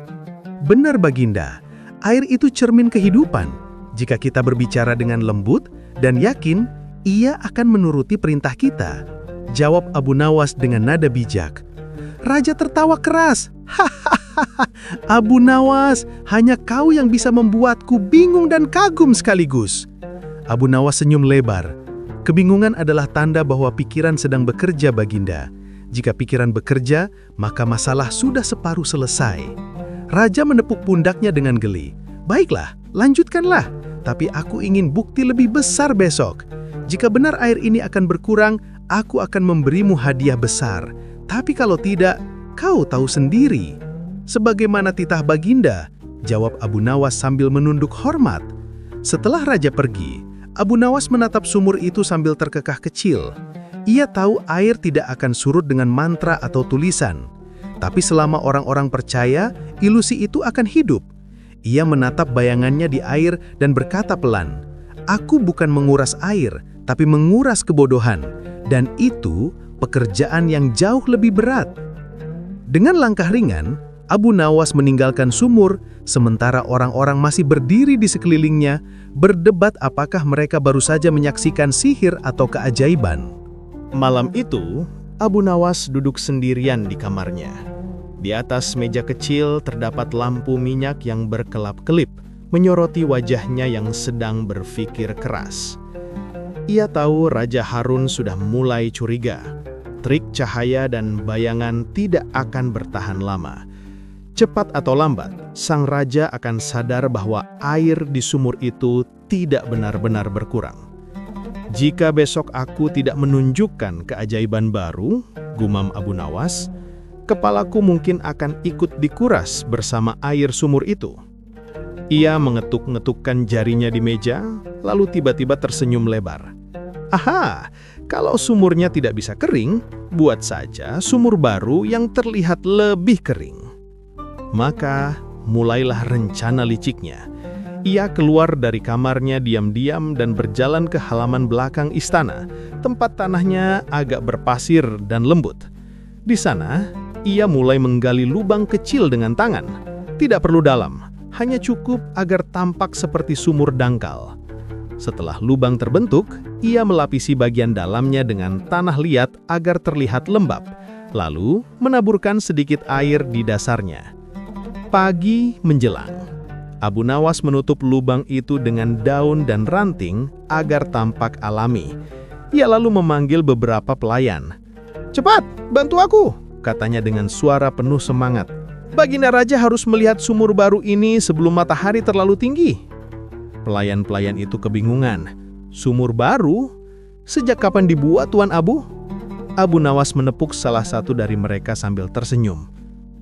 "Benar Baginda, air itu cermin kehidupan. Jika kita berbicara dengan lembut dan yakin, ia akan menuruti perintah kita," jawab Abu Nawas dengan nada bijak. Raja tertawa keras. "Hahaha, Abu Nawas, hanya kau yang bisa membuatku bingung dan kagum sekaligus." Abu Nawas senyum lebar. "Kebingungan adalah tanda bahwa pikiran sedang bekerja, Baginda. Jika pikiran bekerja, maka masalah sudah separuh selesai." Raja menepuk pundaknya dengan geli. "Baiklah, lanjutkanlah. Tapi aku ingin bukti lebih besar besok. Jika benar air ini akan berkurang, aku akan memberimu hadiah besar. Tapi kalau tidak, kau tahu sendiri." "Sebagaimana titah Baginda," jawab Abu Nawas sambil menunduk hormat. Setelah Raja pergi, Abu Nawas menatap sumur itu sambil terkekeh kecil. Ia tahu air tidak akan surut dengan mantra atau tulisan. Tapi selama orang-orang percaya, ilusi itu akan hidup. Ia menatap bayangannya di air dan berkata pelan, "Aku bukan menguras air, tapi menguras kebodohan. Dan itu pekerjaan yang jauh lebih berat." Dengan langkah ringan, Abu Nawas meninggalkan sumur, sementara orang-orang masih berdiri di sekelilingnya, berdebat apakah mereka baru saja menyaksikan sihir atau keajaiban. Malam itu, Abu Nawas duduk sendirian di kamarnya. Di atas meja kecil terdapat lampu minyak yang berkelap-kelip, menyoroti wajahnya yang sedang berpikir keras. Ia tahu Raja Harun sudah mulai curiga. Trik cahaya dan bayangan tidak akan bertahan lama. Cepat atau lambat, sang raja akan sadar bahwa air di sumur itu tidak benar-benar berkurang. Jika besok aku tidak menunjukkan keajaiban baru, gumam Abu Nawas, kepalaku mungkin akan ikut dikuras bersama air sumur itu. Ia mengetuk-ngetukkan jarinya di meja, lalu tiba-tiba tersenyum lebar. Aha, kalau sumurnya tidak bisa kering, buat saja sumur baru yang terlihat lebih kering. Maka mulailah rencana liciknya. Ia keluar dari kamarnya diam-diam dan berjalan ke halaman belakang istana, tempat tanahnya agak berpasir dan lembut. Di sana, ia mulai menggali lubang kecil dengan tangan. Tidak perlu dalam, hanya cukup agar tampak seperti sumur dangkal. Setelah lubang terbentuk, ia melapisi bagian dalamnya dengan tanah liat agar terlihat lembab, lalu menaburkan sedikit air di dasarnya. Pagi menjelang. Abu Nawas menutup lubang itu dengan daun dan ranting agar tampak alami. Ia lalu memanggil beberapa pelayan. "Cepat, bantu aku," katanya dengan suara penuh semangat. "Baginda Raja harus melihat sumur baru ini sebelum matahari terlalu tinggi." Pelayan-pelayan itu kebingungan. "Sumur baru? Sejak kapan dibuat, Tuan Abu?" Abu Nawas menepuk salah satu dari mereka sambil tersenyum.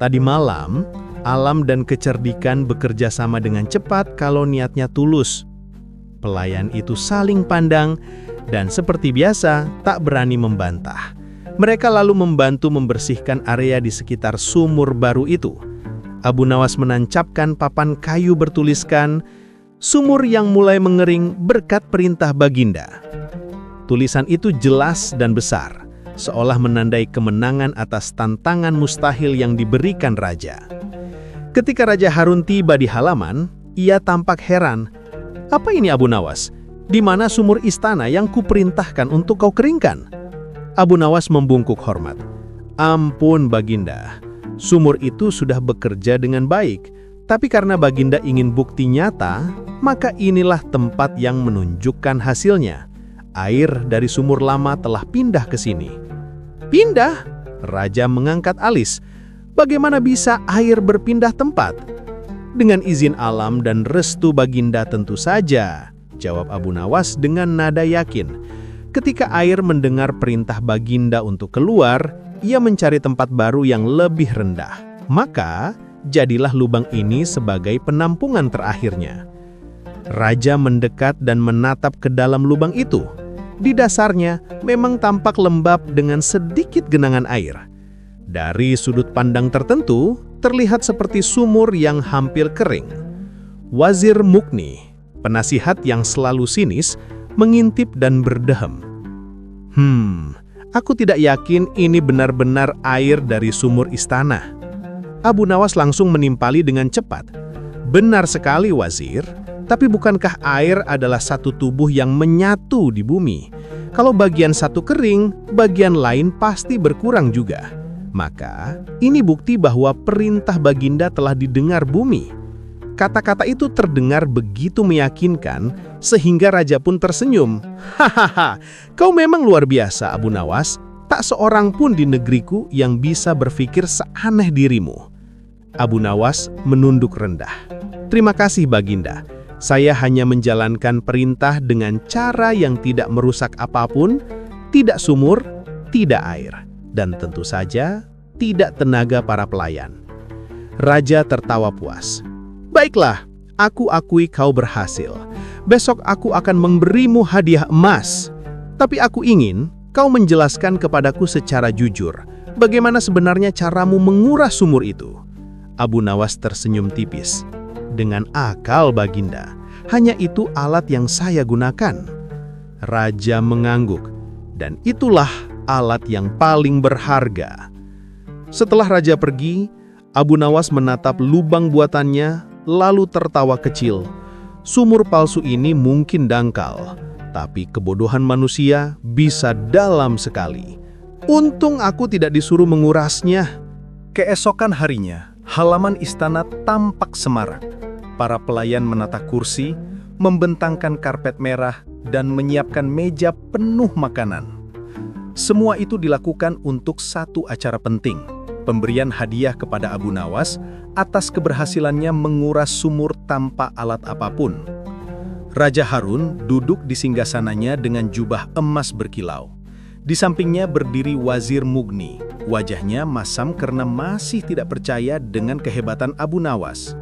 "Tadi malam, alam dan kecerdikan bekerja sama dengan cepat kalau niatnya tulus." Pelayan itu saling pandang dan seperti biasa tak berani membantah. Mereka lalu membantu membersihkan area di sekitar sumur baru itu. Abu Nawas menancapkan papan kayu bertuliskan, "Sumur yang mulai mengering berkat perintah Baginda." Tulisan itu jelas dan besar, seolah menandai kemenangan atas tantangan mustahil yang diberikan raja. Ketika Raja Harun tiba di halaman, ia tampak heran. "Apa ini, Abu Nawas? Di mana sumur istana yang kuperintahkan untuk kau keringkan?" Abu Nawas membungkuk hormat. "Ampun Baginda, sumur itu sudah bekerja dengan baik, tapi karena Baginda ingin bukti nyata, maka inilah tempat yang menunjukkan hasilnya. Air dari sumur lama telah pindah ke sini." "Pindah?" Raja mengangkat alis. "Bagaimana bisa air berpindah tempat?" "Dengan izin alam dan restu Baginda tentu saja," jawab Abu Nawas dengan nada yakin. Ketika air mendengar perintah Baginda untuk keluar, ia mencari tempat baru yang lebih rendah. Maka, jadilah lubang ini sebagai penampungan terakhirnya. Raja mendekat dan menatap ke dalam lubang itu. Di dasarnya memang tampak lembab dengan sedikit genangan air. Dari sudut pandang tertentu, terlihat seperti sumur yang hampir kering. Wazir Mukni, penasihat yang selalu sinis, mengintip dan berdehem. Aku tidak yakin ini benar-benar air dari sumur istana." Abu Nawas langsung menimpali dengan cepat. "Benar sekali, Wazir. Tapi bukankah air adalah satu tubuh yang menyatu di bumi? Kalau bagian satu kering, bagian lain pasti berkurang juga. Maka, ini bukti bahwa perintah Baginda telah didengar bumi." Kata-kata itu terdengar begitu meyakinkan, sehingga raja pun tersenyum. "Hahaha, kau memang luar biasa, Abu Nawas. Tak seorang pun di negeriku yang bisa berpikir seaneh dirimu." Abu Nawas menunduk rendah. "Terima kasih, Baginda. Saya hanya menjalankan perintah dengan cara yang tidak merusak apapun, tidak sumur, tidak air, dan tentu saja tidak tenaga para pelayan." Raja tertawa puas. "Baiklah, aku akui kau berhasil. Besok aku akan memberimu hadiah emas. Tapi aku ingin kau menjelaskan kepadaku secara jujur, bagaimana sebenarnya caramu menguras sumur itu." Abu Nawas tersenyum tipis. "Dengan akal, Baginda. Hanya itu alat yang saya gunakan." Raja mengangguk. "Dan itulah alat yang paling berharga." Setelah raja pergi, Abu Nawas menatap lubang buatannya, lalu tertawa kecil. Sumur palsu ini mungkin dangkal, tapi kebodohan manusia bisa dalam sekali. Untung aku tidak disuruh mengurasnya. Keesokan harinya, halaman istana tampak semarak. Para pelayan menata kursi, membentangkan karpet merah, dan menyiapkan meja penuh makanan. Semua itu dilakukan untuk satu acara penting, pemberian hadiah kepada Abu Nawas atas keberhasilannya menguras sumur tanpa alat apapun. Raja Harun duduk di singgasananya dengan jubah emas berkilau. Di sampingnya berdiri Wazir Mughni. Wajahnya masam karena masih tidak percaya dengan kehebatan Abu Nawas.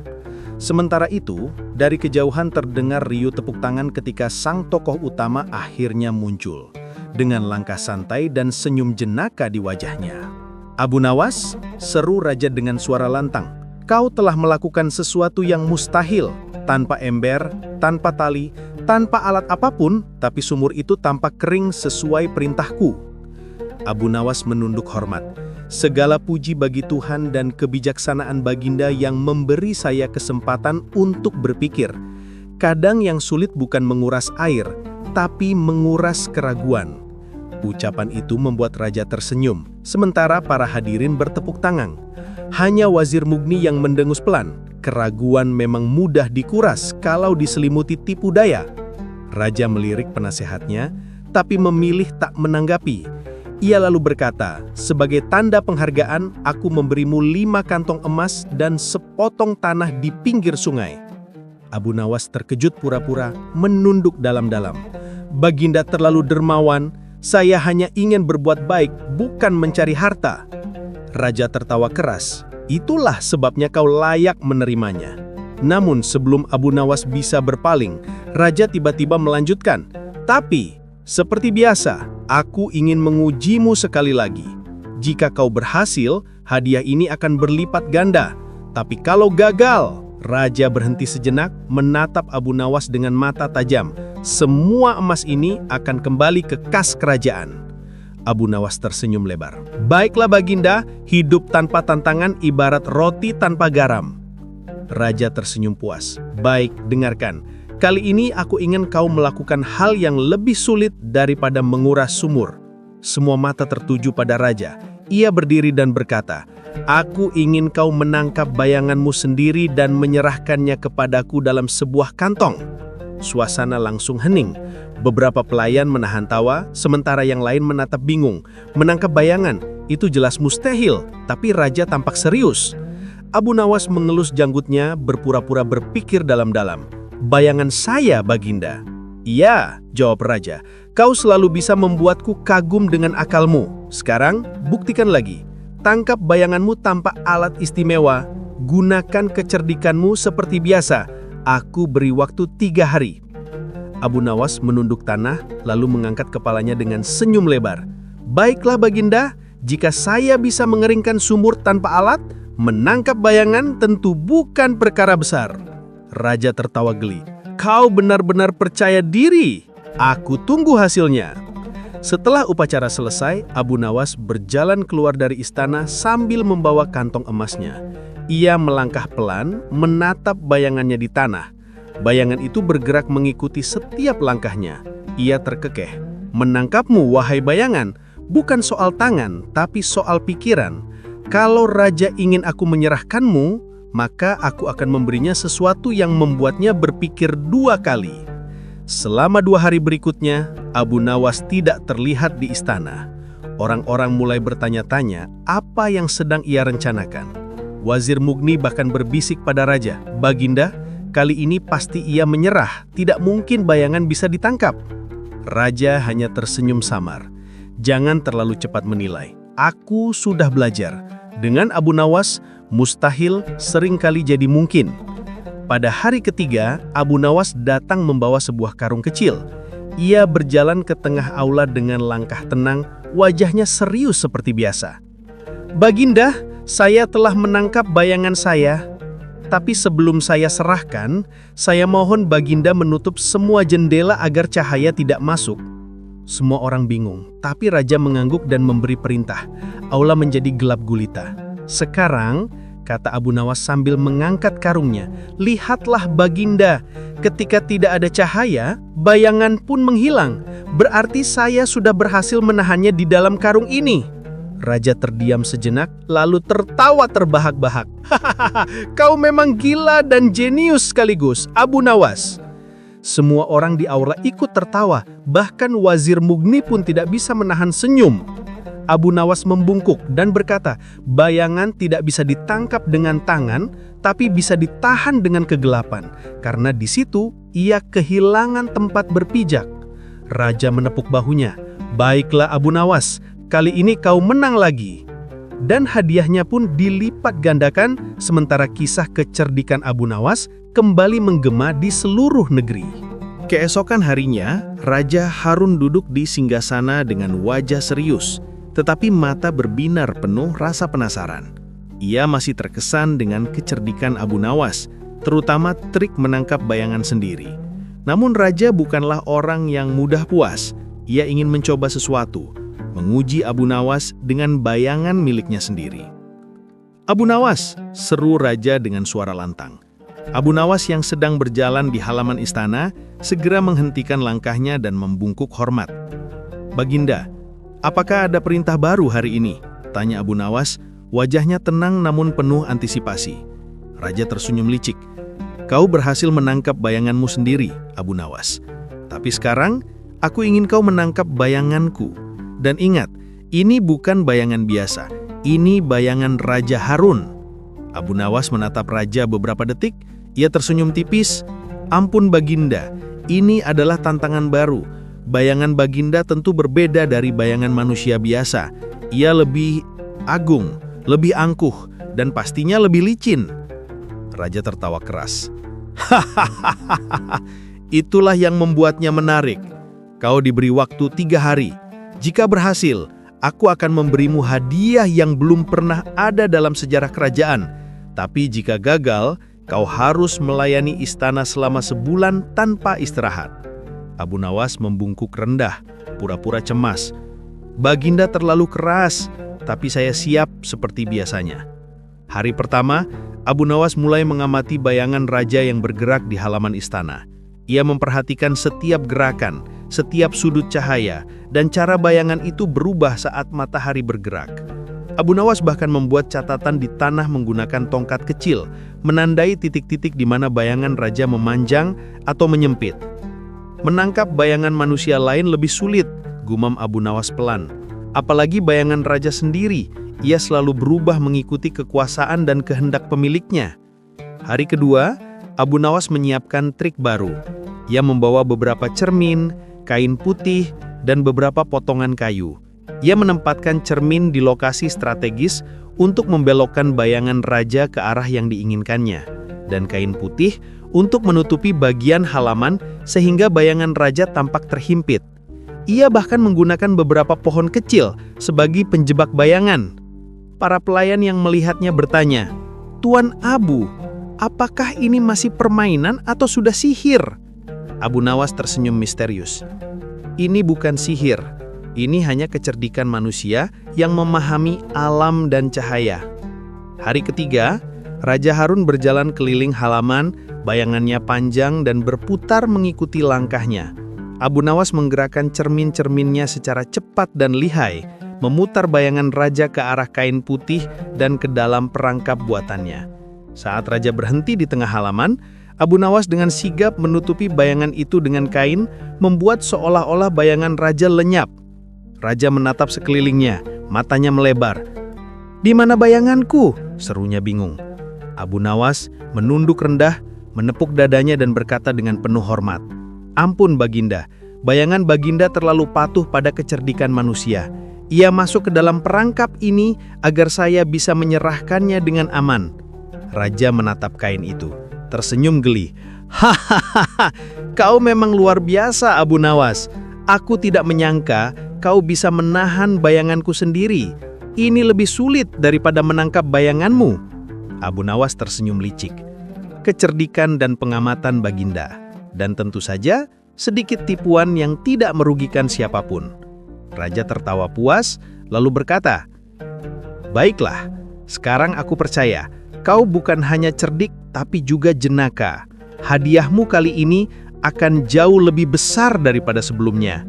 Sementara itu, dari kejauhan terdengar riuh tepuk tangan ketika sang tokoh utama akhirnya muncul, dengan langkah santai dan senyum jenaka di wajahnya. "Abu Nawas," seru raja dengan suara lantang, "kau telah melakukan sesuatu yang mustahil, tanpa ember, tanpa tali, tanpa alat apapun, tapi sumur itu tampak kering sesuai perintahku." Abu Nawas menunduk hormat. "Segala puji bagi Tuhan dan kebijaksanaan Baginda yang memberi saya kesempatan untuk berpikir. Kadang yang sulit bukan menguras air, tapi menguras keraguan." Ucapan itu membuat raja tersenyum, sementara para hadirin bertepuk tangan. Hanya Wazir Mughni yang mendengus pelan. Keraguan memang mudah dikuras kalau diselimuti tipu daya. Raja melirik penasehatnya, tapi memilih tak menanggapi. Ia lalu berkata, "Sebagai tanda penghargaan, aku memberimu 5 kantong emas dan sepotong tanah di pinggir sungai." Abu Nawas terkejut pura-pura, menunduk dalam-dalam. "Baginda terlalu dermawan, saya hanya ingin berbuat baik, bukan mencari harta." Raja tertawa keras. "Itulah sebabnya kau layak menerimanya." Namun sebelum Abu Nawas bisa berpaling, raja tiba-tiba melanjutkan, "Tapi, seperti biasa, aku ingin mengujimu sekali lagi. Jika kau berhasil, hadiah ini akan berlipat ganda. Tapi kalau gagal..." Raja berhenti sejenak, menatap Abu Nawas dengan mata tajam. "Semua emas ini akan kembali ke kas kerajaan." Abu Nawas tersenyum lebar. "Baiklah Baginda, hidup tanpa tantangan ibarat roti tanpa garam." Raja tersenyum puas. "Baik, dengarkan. Kali ini aku ingin kau melakukan hal yang lebih sulit daripada menguras sumur." Semua mata tertuju pada raja. Ia berdiri dan berkata, "Aku ingin kau menangkap bayanganmu sendiri dan menyerahkannya kepadaku dalam sebuah kantong." Suasana langsung hening. Beberapa pelayan menahan tawa, sementara yang lain menatap bingung. Menangkap bayangan, itu jelas mustahil, tapi raja tampak serius. Abu Nawas mengelus janggutnya, berpura-pura berpikir dalam-dalam. "Bayangan saya, Baginda." "Iya," jawab raja. "Kau selalu bisa membuatku kagum dengan akalmu. Sekarang, buktikan lagi. Tangkap bayanganmu tanpa alat istimewa. Gunakan kecerdikanmu seperti biasa. Aku beri waktu 3 hari. Abu Nawas menunduk tanah, lalu mengangkat kepalanya dengan senyum lebar. "Baiklah Baginda, jika saya bisa mengeringkan sumur tanpa alat, menangkap bayangan tentu bukan perkara besar." Raja tertawa geli. "Kau benar-benar percaya diri. Aku tunggu hasilnya." Setelah upacara selesai, Abu Nawas berjalan keluar dari istana sambil membawa kantong emasnya. Ia melangkah pelan, menatap bayangannya di tanah. Bayangan itu bergerak mengikuti setiap langkahnya. Ia terkekeh. "Menangkapmu, wahai bayangan, bukan soal tangan, tapi soal pikiran. Kalau raja ingin aku menyerahkanmu, maka aku akan memberinya sesuatu yang membuatnya berpikir 2 kali." Selama 2 hari berikutnya, Abu Nawas tidak terlihat di istana. Orang-orang mulai bertanya-tanya apa yang sedang ia rencanakan. Wazir Mughni bahkan berbisik pada raja, "Baginda, kali ini pasti ia menyerah, tidak mungkin bayangan bisa ditangkap." Raja hanya tersenyum samar. "Jangan terlalu cepat menilai. Aku sudah belajar. Dengan Abu Nawas, mustahil seringkali jadi mungkin." Pada hari ketiga, Abu Nawas datang membawa sebuah karung kecil. Ia berjalan ke tengah aula dengan langkah tenang, wajahnya serius seperti biasa. "Baginda, saya telah menangkap bayangan saya. Tapi sebelum saya serahkan, saya mohon Baginda menutup semua jendela agar cahaya tidak masuk." Semua orang bingung, tapi raja mengangguk dan memberi perintah. Aula menjadi gelap gulita. "Sekarang," kata Abu Nawas sambil mengangkat karungnya, "lihatlah Baginda, Ketika tidak ada cahaya, bayangan pun menghilang. Berarti saya sudah berhasil menahannya di dalam karung ini. Raja terdiam sejenak, lalu tertawa terbahak-bahak. Hahaha, kau memang gila dan jenius sekaligus, Abu Nawas. Semua orang di aula ikut tertawa, bahkan Wazir Mughni pun tidak bisa menahan senyum. Abu Nawas membungkuk dan berkata, bayangan tidak bisa ditangkap dengan tangan, tapi bisa ditahan dengan kegelapan, karena di situ ia kehilangan tempat berpijak. Raja menepuk bahunya. Baiklah Abu Nawas, kali ini kau menang lagi. Dan hadiahnya pun dilipat gandakan, sementara kisah kecerdikan Abu Nawas kembali menggema di seluruh negeri. Keesokan harinya, Raja Harun duduk di singgasana dengan wajah serius, tetapi mata berbinar penuh rasa penasaran. Ia masih terkesan dengan kecerdikan Abu Nawas, terutama trik menangkap bayangan sendiri. Namun Raja bukanlah orang yang mudah puas. Ia ingin mencoba sesuatu, menguji Abu Nawas dengan bayangan miliknya sendiri. Abu Nawas, seru Raja dengan suara lantang. Abu Nawas yang sedang berjalan di halaman istana segera menghentikan langkahnya dan membungkuk hormat. Baginda, apakah ada perintah baru hari ini? Tanya Abu Nawas, wajahnya tenang namun penuh antisipasi. Raja tersenyum licik. Kau berhasil menangkap bayanganmu sendiri, Abu Nawas. Tapi sekarang, aku ingin kau menangkap bayanganku. Dan ingat, ini bukan bayangan biasa. Ini bayangan Raja Harun. Abu Nawas menatap Raja beberapa detik. Ia tersenyum tipis. Ampun Baginda, ini adalah tantangan baru. Bayangan Baginda tentu berbeda dari bayangan manusia biasa. Ia lebih agung, lebih angkuh, dan pastinya lebih licin. Raja tertawa keras. Hahaha, itulah yang membuatnya menarik. Kau diberi waktu 3 hari. Jika berhasil, aku akan memberimu hadiah yang belum pernah ada dalam sejarah kerajaan. Tapi jika gagal, kau harus melayani istana selama sebulan tanpa istirahat. Abu Nawas membungkuk rendah, pura-pura cemas. Baginda terlalu keras, tapi saya siap seperti biasanya. Hari pertama, Abu Nawas mulai mengamati bayangan raja yang bergerak di halaman istana. Ia memperhatikan setiap gerakan, setiap sudut cahaya, dan cara bayangan itu berubah saat matahari bergerak. Abu Nawas bahkan membuat catatan di tanah menggunakan tongkat kecil, menandai titik-titik di mana bayangan raja memanjang atau menyempit. Menangkap bayangan manusia lain lebih sulit, gumam Abu Nawas pelan. Apalagi bayangan raja sendiri, ia selalu berubah mengikuti kekuasaan dan kehendak pemiliknya. Hari kedua, Abu Nawas menyiapkan trik baru. Ia membawa beberapa cermin, kain putih, dan beberapa potongan kayu. Ia menempatkan cermin di lokasi strategis untuk membelokkan bayangan raja ke arah yang diinginkannya, dan kain putih untuk menutupi bagian halaman sehingga bayangan raja tampak terhimpit. Ia bahkan menggunakan beberapa pohon kecil sebagai penjebak bayangan. Para pelayan yang melihatnya bertanya, "Tuan Abu, apakah ini masih permainan atau sudah sihir?" Abu Nawas tersenyum misterius. Ini bukan sihir, ini hanya kecerdikan manusia yang memahami alam dan cahaya. Hari ketiga, Raja Harun berjalan keliling halaman, bayangannya panjang dan berputar mengikuti langkahnya. Abu Nawas menggerakkan cermin-cerminnya secara cepat dan lihai, memutar bayangan raja ke arah kain putih dan ke dalam perangkap buatannya. Saat raja berhenti di tengah halaman, Abu Nawas dengan sigap menutupi bayangan itu dengan kain, membuat seolah-olah bayangan raja lenyap. Raja menatap sekelilingnya, matanya melebar. "Di mana bayanganku?" serunya bingung. Abu Nawas menunduk rendah, menepuk dadanya dan berkata dengan penuh hormat, "Ampun Baginda, bayangan Baginda terlalu patuh pada kecerdikan manusia. Ia masuk ke dalam perangkap ini agar saya bisa menyerahkannya dengan aman." Raja menatap kain itu, tersenyum geli. "Hahaha, kau memang luar biasa Abu Nawas. Aku tidak menyangka kau bisa menahan bayanganku sendiri. Ini lebih sulit daripada menangkap bayanganmu." Abu Nawas tersenyum licik. Kecerdikan dan pengamatan Baginda. Dan tentu saja sedikit tipuan yang tidak merugikan siapapun. Raja tertawa puas, lalu berkata, "Baiklah, sekarang aku percaya, kau bukan hanya cerdik tapi juga jenaka. hadiahmu kali ini akan jauh lebih besar daripada sebelumnya."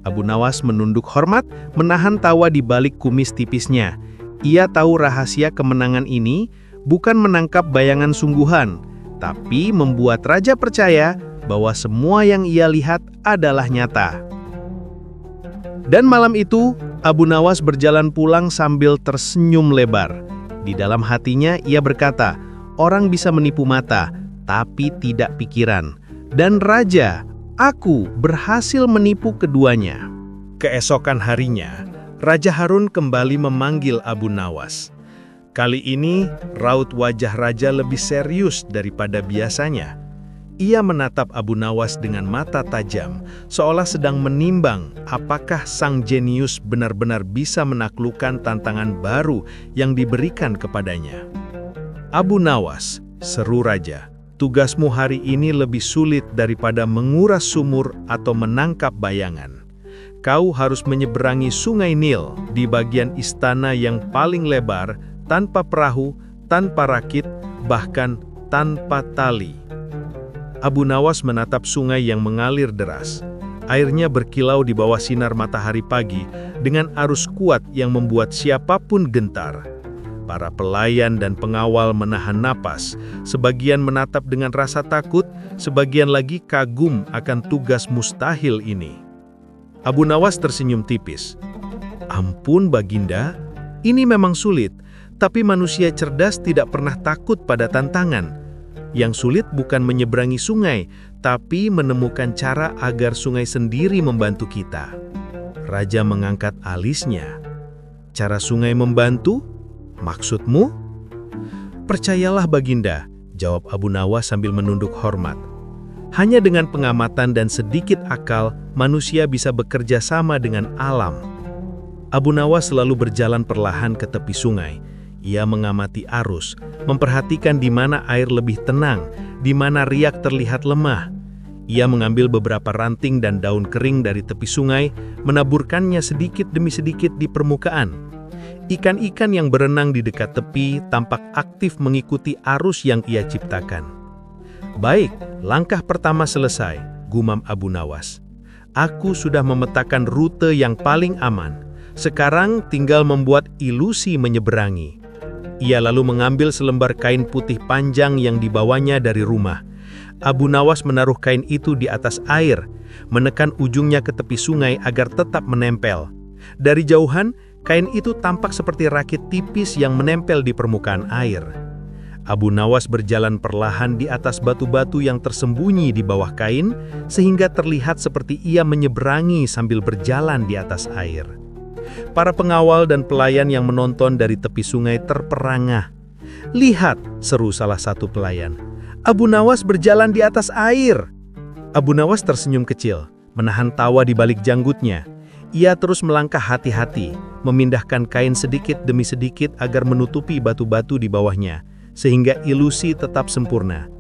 Abu Nawas menunduk hormat, menahan tawa di balik kumis tipisnya. Ia tahu rahasia kemenangan ini bukan menangkap bayangan sungguhan, tapi membuat raja percaya bahwa semua yang ia lihat adalah nyata. Dan malam itu, Abu Nawas berjalan pulang sambil tersenyum lebar. Di dalam hatinya ia berkata, "Orang bisa menipu mata, tapi tidak pikiran. Dan raja, aku berhasil menipu keduanya." Keesokan harinya, Raja Harun kembali memanggil Abu Nawas. Kali ini, raut wajah raja lebih serius daripada biasanya. Ia menatap Abu Nawas dengan mata tajam, seolah sedang menimbang apakah sang jenius benar-benar bisa menaklukkan tantangan baru yang diberikan kepadanya. "Abu Nawas," seru raja, "tugasmu hari ini lebih sulit daripada menguras sumur atau menangkap bayangan. Kau harus menyeberangi Sungai Nil di bagian istana yang paling lebar, tanpa perahu, tanpa rakit, bahkan tanpa tali." Abu Nawas menatap sungai yang mengalir deras. Airnya berkilau di bawah sinar matahari pagi dengan arus kuat yang membuat siapapun gentar. Para pelayan dan pengawal menahan napas, sebagian menatap dengan rasa takut, sebagian lagi kagum akan tugas mustahil ini. Abu Nawas tersenyum tipis. "Ampun Baginda, ini memang sulit, tapi manusia cerdas tidak pernah takut pada tantangan. Yang sulit bukan menyeberangi sungai, tapi menemukan cara agar sungai sendiri membantu kita." Raja mengangkat alisnya. "Cara sungai membantu? Maksudmu?" "Percayalah Baginda," jawab Abu Nawas sambil menunduk hormat. "Hanya dengan pengamatan dan sedikit akal, manusia bisa bekerja sama dengan alam." Abu Nawas selalu berjalan perlahan ke tepi sungai. Ia mengamati arus, memperhatikan di mana air lebih tenang, di mana riak terlihat lemah. Ia mengambil beberapa ranting dan daun kering dari tepi sungai, menaburkannya sedikit demi sedikit di permukaan. Ikan-ikan yang berenang di dekat tepi tampak aktif mengikuti arus yang ia ciptakan. "Baik, langkah pertama selesai," gumam Abu Nawas. "Aku sudah memetakan rute yang paling aman. Sekarang tinggal membuat ilusi menyeberangi." Ia lalu mengambil selembar kain putih panjang yang dibawanya dari rumah. Abu Nawas menaruh kain itu di atas air, menekan ujungnya ke tepi sungai agar tetap menempel. Dari jauhan, kain itu tampak seperti rakit tipis yang menempel di permukaan air. Abu Nawas berjalan perlahan di atas batu-batu yang tersembunyi di bawah kain, sehingga terlihat seperti ia menyeberangi sambil berjalan di atas air. Para pengawal dan pelayan yang menonton dari tepi sungai terperangah. "Lihat," seru salah satu pelayan, "Abu Nawas berjalan di atas air." Abu Nawas tersenyum kecil, menahan tawa di balik janggutnya. Ia terus melangkah hati-hati, memindahkan kain sedikit demi sedikit agar menutupi batu-batu di bawahnya, sehingga ilusi tetap sempurna.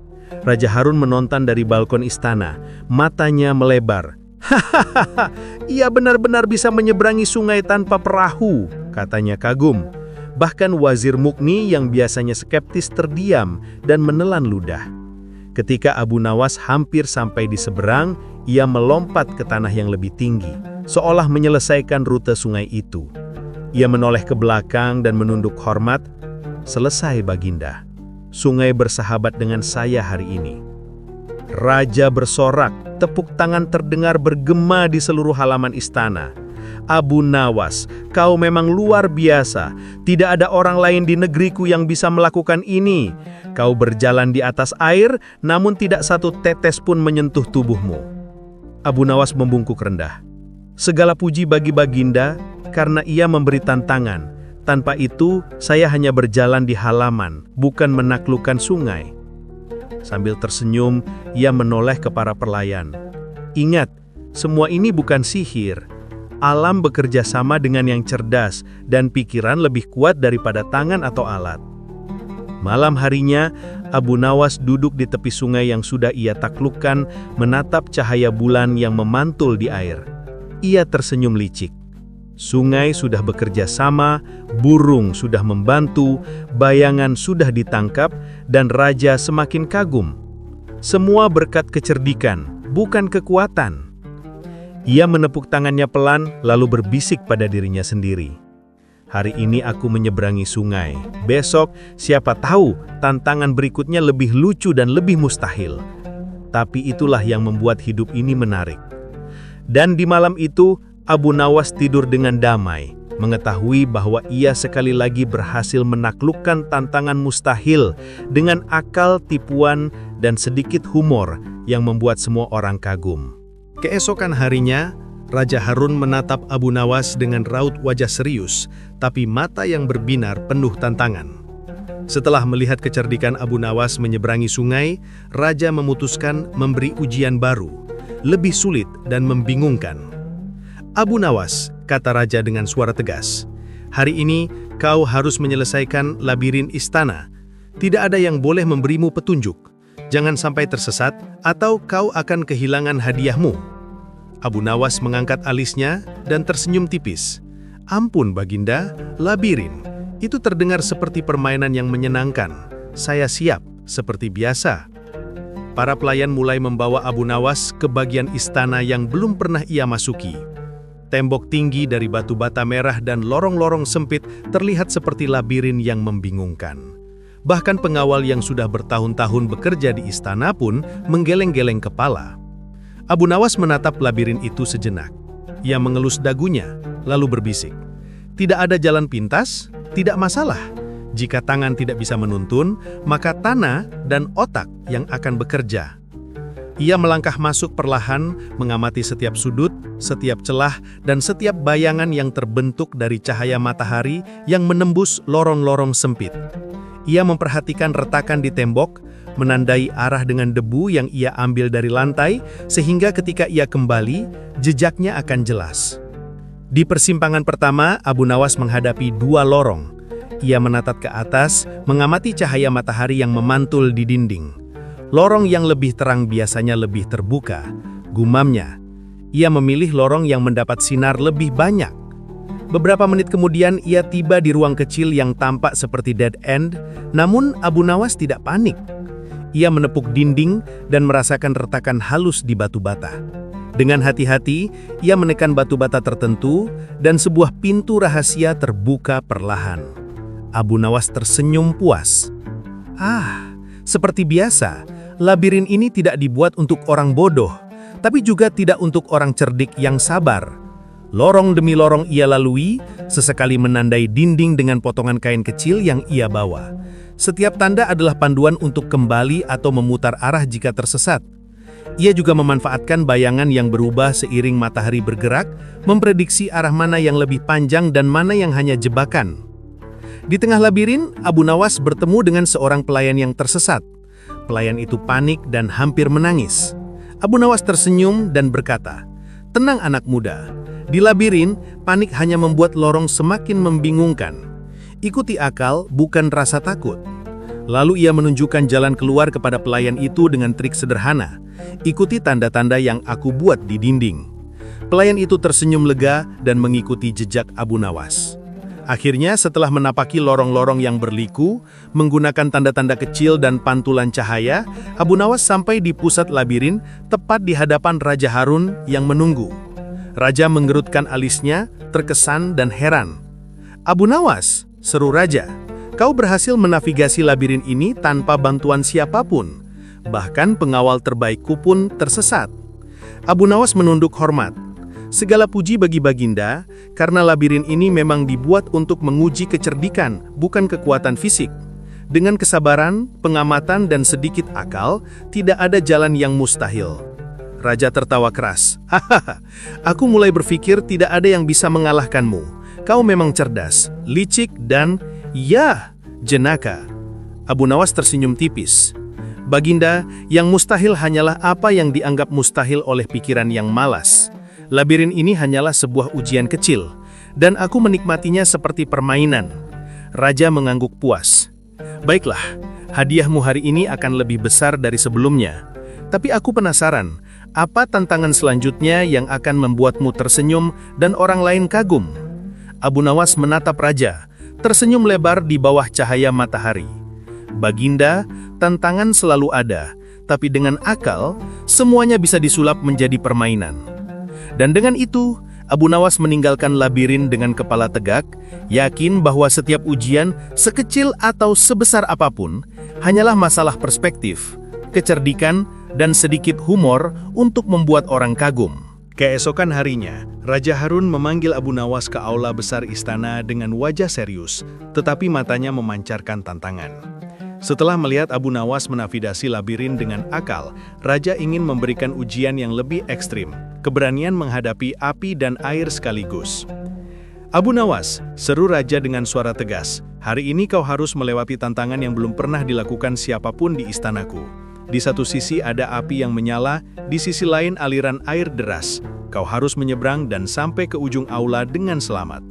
Raja Harun menonton dari balkon istana, matanya melebar. "Hahaha, ia benar-benar bisa menyeberangi sungai tanpa perahu," katanya kagum. Bahkan Wazir Mukni yang biasanya skeptis terdiam dan menelan ludah. Ketika Abu Nawas hampir sampai di seberang, ia melompat ke tanah yang lebih tinggi, seolah menyelesaikan rute sungai itu. Ia menoleh ke belakang dan menunduk hormat. "Selesai Baginda. Sungai bersahabat dengan saya hari ini." Raja bersorak, tepuk tangan terdengar bergema di seluruh halaman istana. "Abu Nawas, kau memang luar biasa. Tidak ada orang lain di negeriku yang bisa melakukan ini. Kau berjalan di atas air, namun tidak satu tetes pun menyentuh tubuhmu." Abu Nawas membungkuk rendah. "Segala puji bagi Baginda, karena ia memberi tantangan. Tanpa itu, saya hanya berjalan di halaman, bukan menaklukkan sungai." Sambil tersenyum, ia menoleh ke para pelayan. "Ingat, semua ini bukan sihir. Alam bekerja sama dengan yang cerdas, dan pikiran lebih kuat daripada tangan atau alat." Malam harinya, Abu Nawas duduk di tepi sungai yang sudah ia taklukkan, menatap cahaya bulan yang memantul di air. Ia tersenyum licik. Sungai sudah bekerja sama, burung sudah membantu, bayangan sudah ditangkap, dan raja semakin kagum. Semua berkat kecerdikan, bukan kekuatan. Ia menepuk tangannya pelan, lalu berbisik pada dirinya sendiri. Hari ini aku menyeberangi sungai. Besok, siapa tahu tantangan berikutnya lebih lucu dan lebih mustahil. Tapi itulah yang membuat hidup ini menarik. Dan di malam itu, Abu Nawas tidur dengan damai, mengetahui bahwa ia sekali lagi berhasil menaklukkan tantangan mustahil dengan akal, tipuan, dan sedikit humor yang membuat semua orang kagum. Keesokan harinya, Raja Harun menatap Abu Nawas dengan raut wajah serius, tapi mata yang berbinar penuh tantangan. Setelah melihat kecerdikan Abu Nawas menyeberangi sungai, Raja memutuskan memberi ujian baru, lebih sulit dan membingungkan. "Abu Nawas," kata Raja dengan suara tegas, "hari ini kau harus menyelesaikan labirin istana. Tidak ada yang boleh memberimu petunjuk. Jangan sampai tersesat atau kau akan kehilangan hadiahmu." Abu Nawas mengangkat alisnya dan tersenyum tipis. "Ampun Baginda, labirin. Itu terdengar seperti permainan yang menyenangkan. Saya siap, seperti biasa." Para pelayan mulai membawa Abu Nawas ke bagian istana yang belum pernah ia masuki. Tembok tinggi dari batu bata merah dan lorong-lorong sempit terlihat seperti labirin yang membingungkan. Bahkan pengawal yang sudah bertahun-tahun bekerja di istana pun menggeleng-geleng kepala. Abu Nawas menatap labirin itu sejenak. Ia mengelus dagunya, lalu berbisik, "Tidak ada jalan pintas? Tidak masalah. Jika tangan tidak bisa menuntun, maka tanah dan otak yang akan bekerja." Ia melangkah masuk perlahan, mengamati setiap sudut, setiap celah, dan setiap bayangan yang terbentuk dari cahaya matahari yang menembus lorong-lorong sempit. Ia memperhatikan retakan di tembok, menandai arah dengan debu yang ia ambil dari lantai, sehingga ketika ia kembali, jejaknya akan jelas. Di persimpangan pertama, Abu Nawas menghadapi dua lorong. Ia menatap ke atas, mengamati cahaya matahari yang memantul di dinding. Lorong yang lebih terang biasanya lebih terbuka, gumamnya. Ia memilih lorong yang mendapat sinar lebih banyak. Beberapa menit kemudian, ia tiba di ruang kecil yang tampak seperti dead end, namun Abu Nawas tidak panik. Ia menepuk dinding dan merasakan retakan halus di batu bata. Dengan hati-hati, ia menekan batu bata tertentu dan sebuah pintu rahasia terbuka perlahan. Abu Nawas tersenyum puas. Seperti biasa, labirin ini tidak dibuat untuk orang bodoh, tapi juga tidak untuk orang cerdik yang sabar. Lorong demi lorong ia lalui, sesekali menandai dinding dengan potongan kain kecil yang ia bawa. Setiap tanda adalah panduan untuk kembali atau memutar arah jika tersesat. Ia juga memanfaatkan bayangan yang berubah seiring matahari bergerak, memprediksi arah mana yang lebih panjang dan mana yang hanya jebakan. Di tengah labirin, Abu Nawas bertemu dengan seorang pelayan yang tersesat. Pelayan itu panik dan hampir menangis. Abu Nawas tersenyum dan berkata, "Tenang anak muda, di labirin, panik hanya membuat lorong semakin membingungkan. Ikuti akal, bukan rasa takut." Lalu ia menunjukkan jalan keluar kepada pelayan itu dengan trik sederhana. "Ikuti tanda-tanda yang aku buat di dinding." Pelayan itu tersenyum lega dan mengikuti jejak Abu Nawas. Akhirnya setelah menapaki lorong-lorong yang berliku, menggunakan tanda-tanda kecil dan pantulan cahaya, Abu Nawas sampai di pusat labirin, tepat di hadapan Raja Harun yang menunggu. Raja menggerutkan alisnya, terkesan dan heran. "Abu Nawas," seru Raja, "kau berhasil menavigasi labirin ini tanpa bantuan siapapun. Bahkan pengawal terbaikku pun tersesat." Abu Nawas menunduk hormat. "Segala puji bagi Baginda, karena labirin ini memang dibuat untuk menguji kecerdikan, bukan kekuatan fisik. Dengan kesabaran, pengamatan, dan sedikit akal, tidak ada jalan yang mustahil." Raja tertawa keras. "Hahaha, aku mulai berpikir tidak ada yang bisa mengalahkanmu. Kau memang cerdas, licik, dan jenaka." Abu Nawas tersenyum tipis. "Baginda, yang mustahil hanyalah apa yang dianggap mustahil oleh pikiran yang malas. Labirin ini hanyalah sebuah ujian kecil, dan aku menikmatinya seperti permainan." Raja mengangguk puas. "Baiklah, hadiahmu hari ini akan lebih besar dari sebelumnya. Tapi aku penasaran, apa tantangan selanjutnya yang akan membuatmu tersenyum dan orang lain kagum?" Abu Nawas menatap Raja, tersenyum lebar di bawah cahaya matahari. "Baginda, tantangan selalu ada, tapi dengan akal, semuanya bisa disulap menjadi permainan. Dan dengan itu, Abu Nawas meninggalkan labirin dengan kepala tegak, yakin bahwa setiap ujian, sekecil atau sebesar apapun, hanyalah masalah perspektif, kecerdikan, dan sedikit humor untuk membuat orang kagum. Keesokan harinya, Raja Harun memanggil Abu Nawas ke aula besar istana dengan wajah serius, tetapi matanya memancarkan tantangan. Setelah melihat Abu Nawas menavigasi labirin dengan akal, Raja ingin memberikan ujian yang lebih ekstrim, keberanian menghadapi api dan air sekaligus. Abu Nawas, seru Raja dengan suara tegas, hari ini kau harus melewati tantangan yang belum pernah dilakukan siapapun di istanaku. Di satu sisi ada api yang menyala, di sisi lain aliran air deras. Kau harus menyeberang dan sampai ke ujung aula dengan selamat.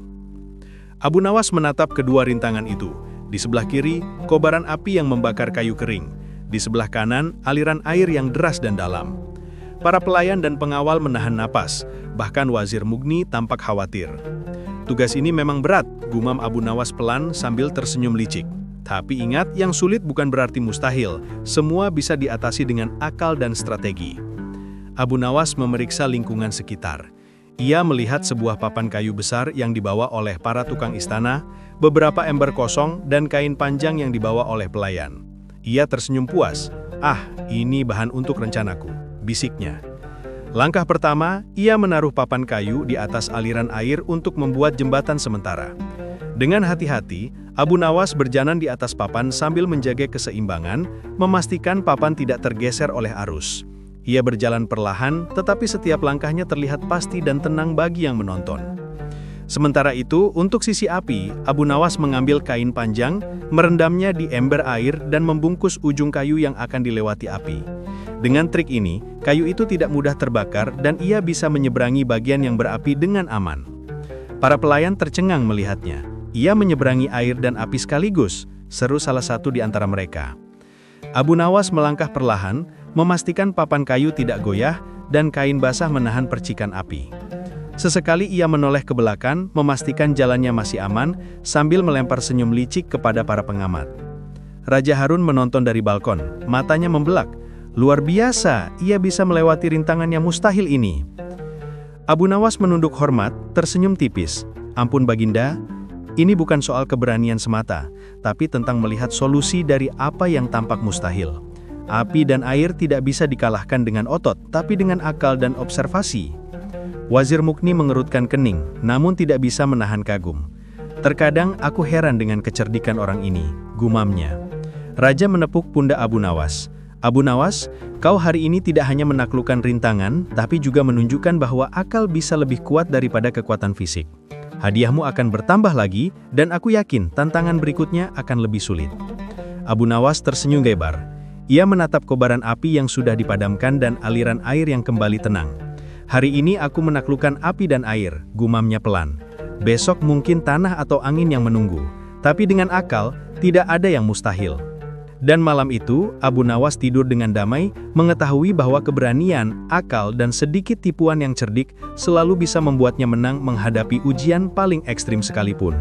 Abu Nawas menatap kedua rintangan itu. Di sebelah kiri, kobaran api yang membakar kayu kering. Di sebelah kanan, aliran air yang deras dan dalam. Para pelayan dan pengawal menahan napas, bahkan Wazir Mughni tampak khawatir. Tugas ini memang berat, gumam Abu Nawas pelan sambil tersenyum licik. Tapi ingat, yang sulit bukan berarti mustahil. Semua bisa diatasi dengan akal dan strategi. Abu Nawas memeriksa lingkungan sekitar. Ia melihat sebuah papan kayu besar yang dibawa oleh para tukang istana, beberapa ember kosong, dan kain panjang yang dibawa oleh pelayan. Ia tersenyum puas. "Ah, ini bahan untuk rencanaku," bisiknya. Langkah pertama, ia menaruh papan kayu di atas aliran air untuk membuat jembatan sementara. Dengan hati-hati, Abu Nawas berjalan di atas papan sambil menjaga keseimbangan, memastikan papan tidak tergeser oleh arus. Ia berjalan perlahan, tetapi setiap langkahnya terlihat pasti dan tenang bagi yang menonton. Sementara itu, untuk sisi api, Abu Nawas mengambil kain panjang, merendamnya di ember air dan membungkus ujung kayu yang akan dilewati api. Dengan trik ini, kayu itu tidak mudah terbakar dan ia bisa menyeberangi bagian yang berapi dengan aman. Para pelayan tercengang melihatnya. Ia menyeberangi air dan api sekaligus, seru salah satu di antara mereka. Abu Nawas melangkah perlahan, memastikan papan kayu tidak goyah dan kain basah menahan percikan api. Sesekali ia menoleh ke belakang, memastikan jalannya masih aman, sambil melempar senyum licik kepada para pengamat. Raja Harun menonton dari balkon, matanya membelak. Luar biasa, ia bisa melewati rintangan yang mustahil ini. Abu Nawas menunduk hormat, tersenyum tipis. "Ampun Baginda, ini bukan soal keberanian semata, tapi tentang melihat solusi dari apa yang tampak mustahil. Api dan air tidak bisa dikalahkan dengan otot, tapi dengan akal dan observasi." Wazir Mughni mengerutkan kening, namun tidak bisa menahan kagum. "Terkadang aku heran dengan kecerdikan orang ini," gumamnya. Raja menepuk pundak Abu Nawas. "Abu Nawas, kau hari ini tidak hanya menaklukkan rintangan, tapi juga menunjukkan bahwa akal bisa lebih kuat daripada kekuatan fisik. Hadiahmu akan bertambah lagi, dan aku yakin tantangan berikutnya akan lebih sulit." Abu Nawas tersenyum lebar. Ia menatap kobaran api yang sudah dipadamkan dan aliran air yang kembali tenang. "Hari ini aku menaklukkan api dan air," gumamnya pelan. "Besok mungkin tanah atau angin yang menunggu. Tapi dengan akal, tidak ada yang mustahil." Dan malam itu, Abu Nawas tidur dengan damai, mengetahui bahwa keberanian, akal, dan sedikit tipuan yang cerdik selalu bisa membuatnya menang menghadapi ujian paling ekstrim sekalipun.